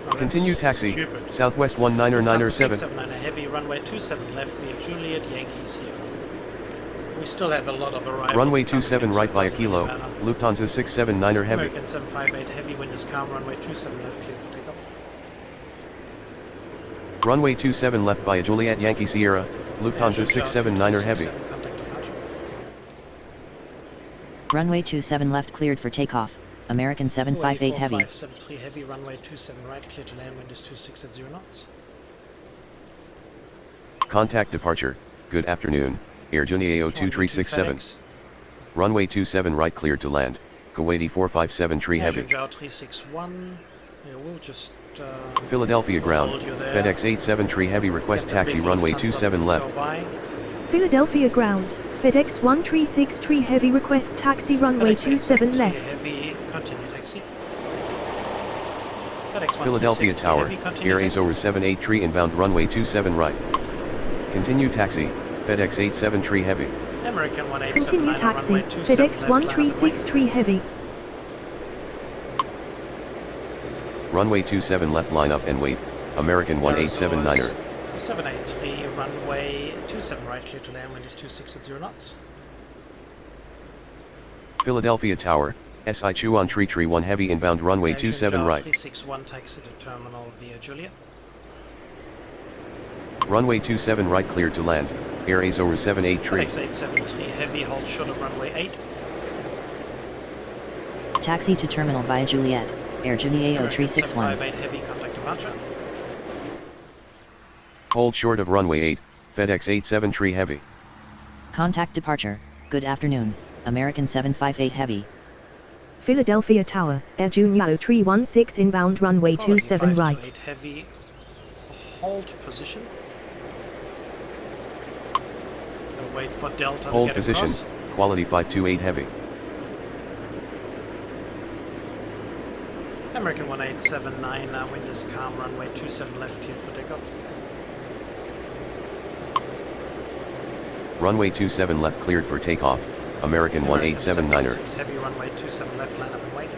Oh, Continue that's taxi, stupid. Southwest 199er7. 679 heavy, runway 27 left via Juliet Yankee Sierra. We still have a lot of arrivals. Runway coming 27 in, so right it via doesn't Kilo, really matter. Lufthansa 679er Heavy. American 758 heavy, wind is calm, runway 27 left cleared for takeoff. Runway 27 left via Juliet Yankee Sierra, Lufthansa 679er Heavy. Contact departure. Runway 27 left cleared for takeoff, American 758 heavy. 573 heavy, runway 27 right clear to land, wind is 26 at 0 knots. Contact departure, good afternoon, Air Junie 02367. FedEx. Runway 27 right cleared to land, Kuwaiti 457 Tree Heavy. Zhengzhou 361. Yeah, we'll just Philadelphia ground, hold you there. FedEx 87 Tree Heavy request Get the taxi big runway Lufthansa 27 go left. by. Philadelphia ground, FedEx 136 Tree Heavy request taxi runway FedEx 27 873 left. heavy, continue taxi. FedEx Philadelphia 136 Tower, heavy, continue Air taxi. AZO 78 Tree inbound runway 27 right. Continue taxi, FedEx 87 Tree Heavy. American 1879 Continue taxi, runway 27 FedEx left, line up and 136 Tree Heavy. Runway 27 left line up and wait, American 1879er. 783 runway 27 right clear to land, wind is 26 at 0 knots. Philadelphia Tower, SI Chuan Tree 1 Heavy inbound runway 27 right. 361 taxi to terminal via Juliet. Runway 27 right cleared to land. Air AZOR 78 Tree. FedEx 873 Heavy, hold short of runway 8. Taxi to terminal via Juliet. Air Junie AO 361. 758 Heavy, contact departure. Hold short of runway 8. FedEx 87 Tree Heavy. Contact departure. Good afternoon. American 758 Heavy. Philadelphia Tower, Air Junie 316 inbound runway 27 right. 528 Heavy, hold position. Gonna wait for Delta Hold to get position. across. Quality 528 Heavy. American 1879, wind is calm, runway 27 left, cleared for takeoff. Runway 27 left cleared for takeoff. American 1879er. 6 Heavy, runway 27 left, line up and wait.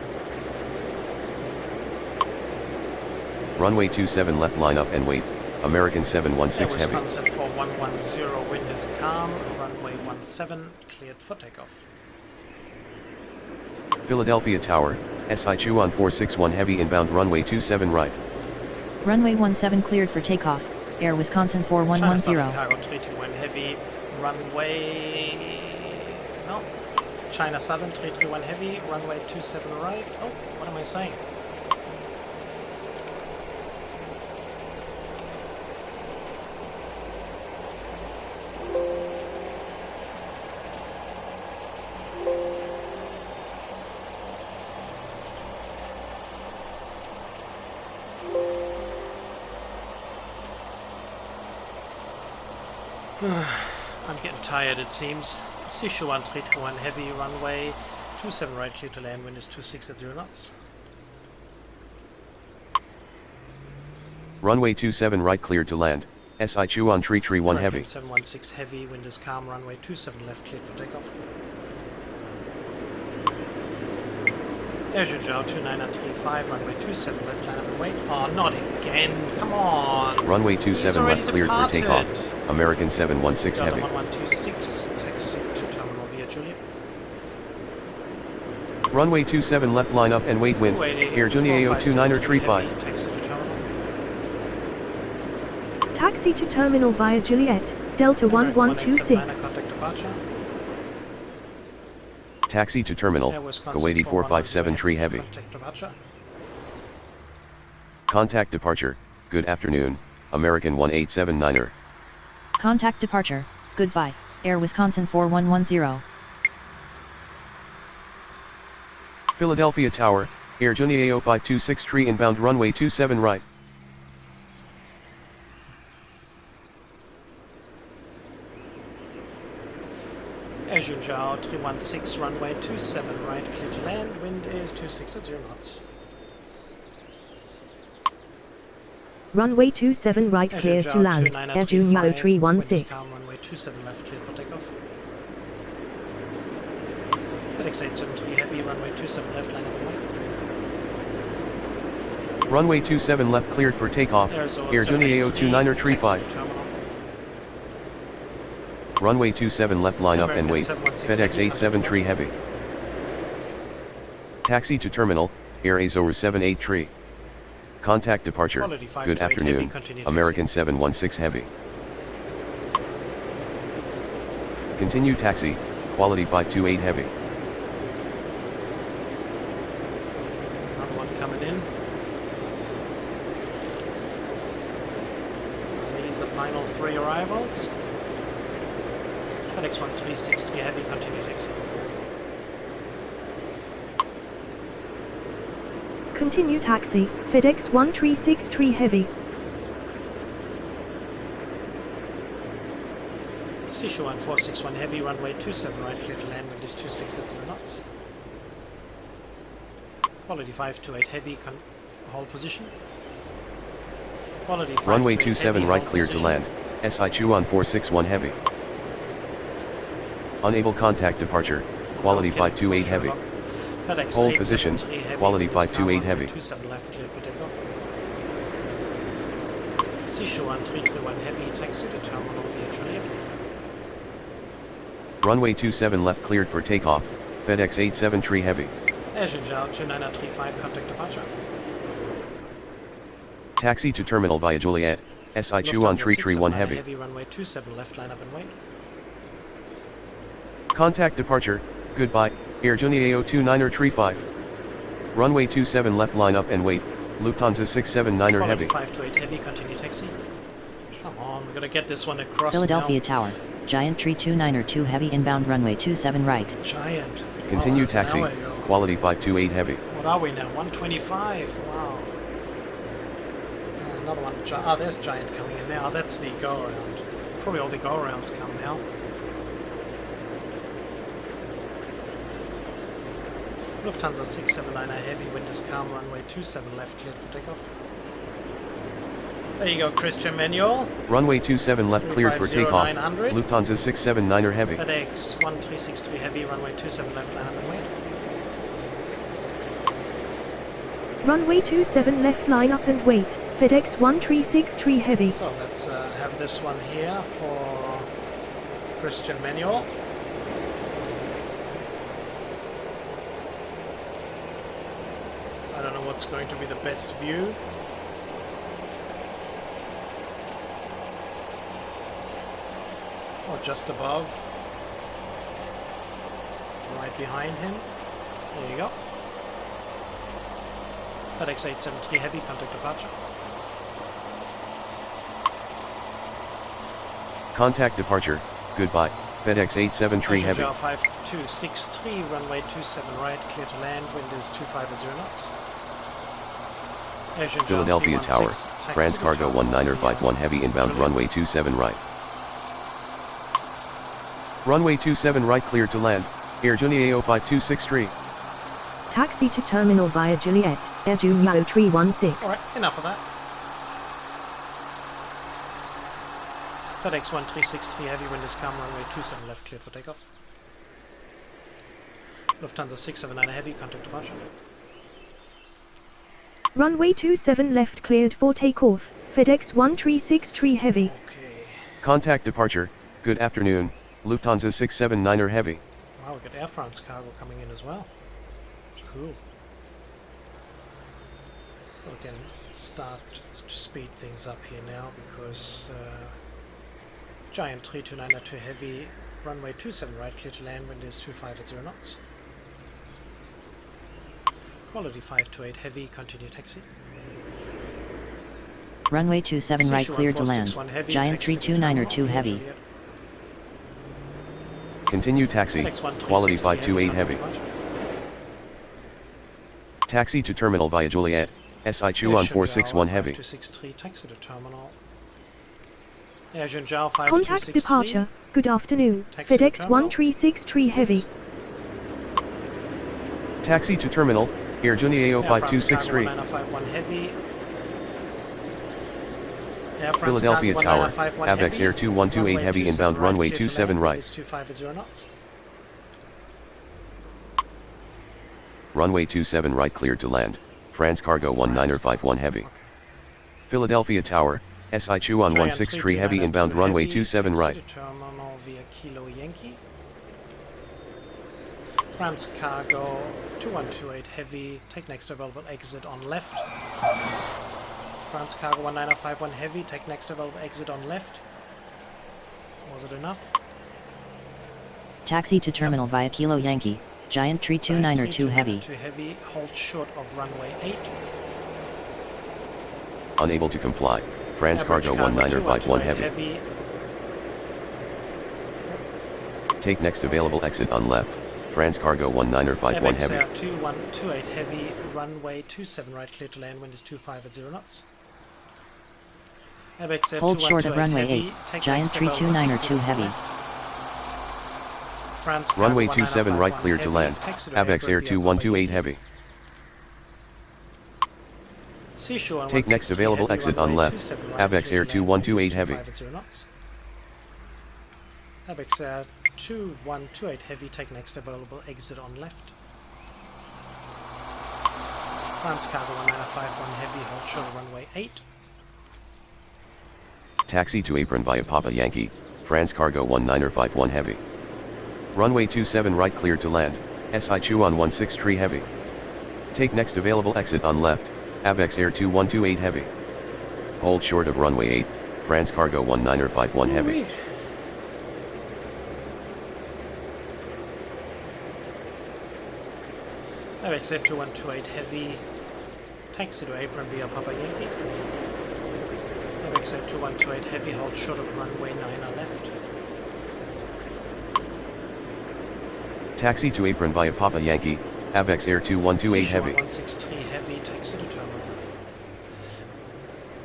Runway 27 left line up and wait. American 716 Heavy. Wisconsin 4110, wind is calm, runway 17 cleared for takeoff. Philadelphia Tower, SI Chuan 461 Heavy inbound runway 27 right. Runway 17 cleared for takeoff. Air Wisconsin China 4110. Southern Cargo 321 Heavy, runway... No. China Southern 331 Heavy, runway 27 right. Oh, what am I saying? I'm getting tired, it seems. Sichuan 321 Heavy, runway 27 right, clear to land, wind is 26 at 0 knots. Runway 27 right cleared to land. SI Chuan Tree 1 Heavy. 716 Heavy, wind is calm, runway 27 left, cleared for takeoff. Air Zhuzhou 2935, runway 27 left, line up and wait. Oh, not again, come on! Runway 27 left cleared for departed. takeoff. American 716 Heavy. 1126, taxi to terminal via Juliet. Runway 27 left line up and wait wind. Air Junie AO 29er Tree 5. Taxi to terminal. Taxi to terminal via Juliet, Delta 1126. Contact departure. Taxi to terminal. Kuwaiti 457 Tree Heavy. Contact departure. Contact departure. Good afternoon. American 1879er. Contact departure. Goodbye. Air Wisconsin 4110. Philadelphia Tower, Air Junie AO 526 Tree inbound runway 27 right. Air Zhuzhou 316, runway 27 right, clear to land, wind is 26 at 0 knots. Runway 27 right clears to land, Air Junie 316. Runway 27 left, cleared for takeoff. FedEx 873 Heavy, runway 27 left, line up and wait. Runway 27 left cleared for takeoff. Air Junie AO 29er Tree 5. Runway 27 left line up and wait. FedEx 87 Tree Heavy. Taxi to terminal, Air AZOR 78 Tree. Contact departure. Good afternoon. American 716 Heavy. Continue taxi. Quality 528 Heavy. Another one coming in. Are these the final 3 arrivals? FedEx 1363 Heavy, continue taxi. Continue taxi, FedEx 1363 Heavy. Sichuan 461 Heavy, runway 27 right, clear to land, wind is 26 at 0 knots. Quality 528 Heavy, hold position. Quality 528 Runway 27 heavy, right, hold clear to position. land. SI Chuan 461 Heavy. Unable contact departure. Quality Okay, 528 Heavy. FedEx Hold position. 873 Heavy, Quality wind is calm, 528 Heavy. 27 left, cleared for takeoff. Sichuan 331 Heavy, taxi to terminal via Juliet. Runway 27 left cleared for takeoff. FedEx 87 Tree Heavy. Airjunjao 2935, contact departure. Taxi to terminal via Juliet, SI Chuan 331 heavy. Heavy runway 27 left, line up and wait. Contact departure, goodbye, Air Junia 2935. Runway 27 left, line up and wait, Lufthansa 679er heavy. 528 heavy, continue taxi. Come on, we're gonna get this one across Philadelphia now. Tower, Giant Tree 292 heavy inbound runway 27 right. Giant. Continue that's an taxi, hour ago. quality 528 heavy. What are we now? 125. Wow. Another one. Oh, there's Giant coming in now. That's the go around. Probably all the go arounds come now. Lufthansa 679er heavy, wind is calm, runway 27 left, cleared for takeoff. There you go, Christian Manuel. Runway 27 left cleared for takeoff. 900. Lufthansa 679er heavy. FedEx 1363 heavy, runway 27 left, line up and wait. Runway 27 left, line up and wait. FedEx 1363 heavy. So let's have this one here for Christian Manuel. I don't know what's going to be the best view. Or just above. Right behind him. There you go. FedEx 873 heavy, contact departure. Contact departure, goodbye, FedEx 873 heavy. 5263, runway 27 right, clear to land, wind is 25 at 0 knots. Philadelphia Tower, France Cargo 1951 heavy inbound runway 27 right. Runway 27 right clear to land, Air Junia 5263. Taxi to terminal via Juliet, Air Junia 316. Alright, enough of that. FedEx 1363 heavy, wind is calm, runway 27 left, cleared for takeoff. Lufthansa 679 heavy, contact departure. Runway 27 left cleared for takeoff. FedEx 1363 heavy. Okay. Contact departure, good afternoon, Lufthansa 679er heavy. Wow, we got Air France cargo coming in as well. Cool. So we can start to speed things up here now because Giant 3292 heavy, runway 27 right, clear to land, wind is 25 at 0 knots. Quality 528 heavy, continue taxi. Runway 27 right cleared to land. Giant Tree 292 heavy. Continue taxi, quality 528 heavy. Taxi to terminal via Juliet, SI Chuan 461 heavy. 5263, taxi to terminal. Air Junjiao Contact 5263. departure. Good afternoon. Taxi to FedEx terminal. 1363 heavy. Taxi to terminal, Air Junia Air France 5263. Cargo 1951 heavy. Air France Philadelphia Cargo Tower, 1951 AVEX heavy. Air 2128 Runway heavy 27 inbound runway clear to 27 land, right. wind is 25 at 0 knots. Runway 27 right cleared to land, France Cargo 1951 heavy. Okay. Philadelphia Tower, SI Chuan 163 heavy inbound runway 27 right. Taxi to terminal via Kilo Yankee. France Cargo 2128 heavy, take next available exit on left. France Cargo 1951 heavy, take next available exit on left. Was it enough? Taxi to terminal via Kilo Yankee. Giant Tree 292 heavy. 2 heavy, hold short of runway 8. Unable to comply, France Cargo 1951 heavy. Take next available exit on left, France Cargo 1951 AVEX heavy. Air 2128 heavy, runway 27 right, clear to land, wind is 25 at 0 knots. AVEX Air Hold short of 2128 runway heavy, 8, take Giant next Tree available 292 exit heavy. left. France Cargo Runway 27 right 1951 clear to heavy, land, taxi to AVEX airport Air via 2128 Papa heavy. Sichuan Take next 163 available heavy, exit on runway left, 27 right, AVEX clear Air to land, wind is 2128 heavy. 25 at 0 knots. AVEX Air 2128 heavy, take next available exit on left. France Cargo 1951 heavy, hold short of runway 8. Taxi to apron via Papa Yankee, France Cargo 1951 heavy. Runway 27 right clear to land, SI Chuan 163 heavy. Take next available exit on left, ABX Air 2128 Heavy. Hold short of runway 8, France Cargo 1951 Heavy. ABX Air 2128 Heavy. Taxi to apron via Papa Yankee. ABX Air 2128 Heavy, hold short of runway 9 on left. Taxi to apron via Papa Yankee, ABX Air 2128 Heavy. 163 Heavy, taxi to terminal.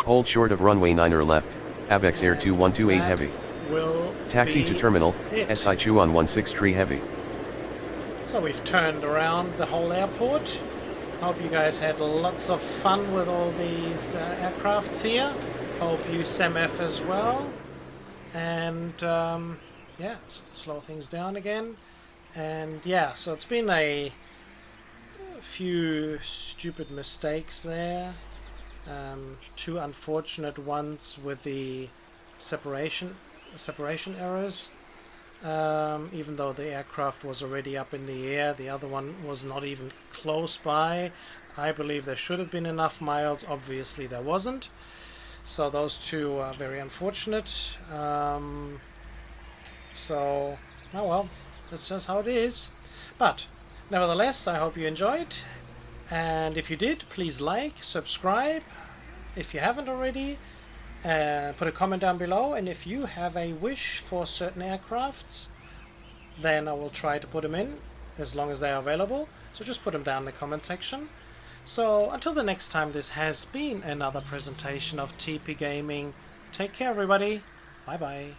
Hold short of runway 9 or left, ABX Air 2128 Heavy. Taxi to terminal, SI Chuan 163 Heavy. So we've turned around the whole airport. Hope you guys had lots of fun with all these aircrafts here. Hope you SEMF as well. And yeah, so let's slow things down again. And yeah, so it's been a few stupid mistakes there. Two unfortunate ones with the separation errors. Even though the aircraft was already up in the air, the other one was not even close by. I believe there should have been enough miles. Obviously there wasn't. So those two are very unfortunate. So, oh well, that's just how it is. But nevertheless, I hope you enjoyed. And if you did, please like, subscribe if you haven't already. Put a comment down below, and if you have a wish for certain aircrafts, then I will try to put them in as long as they are available. So just put them down in the comment section. So until the next time, this has been another presentation of TP Gaming. Take care, everybody. Bye bye.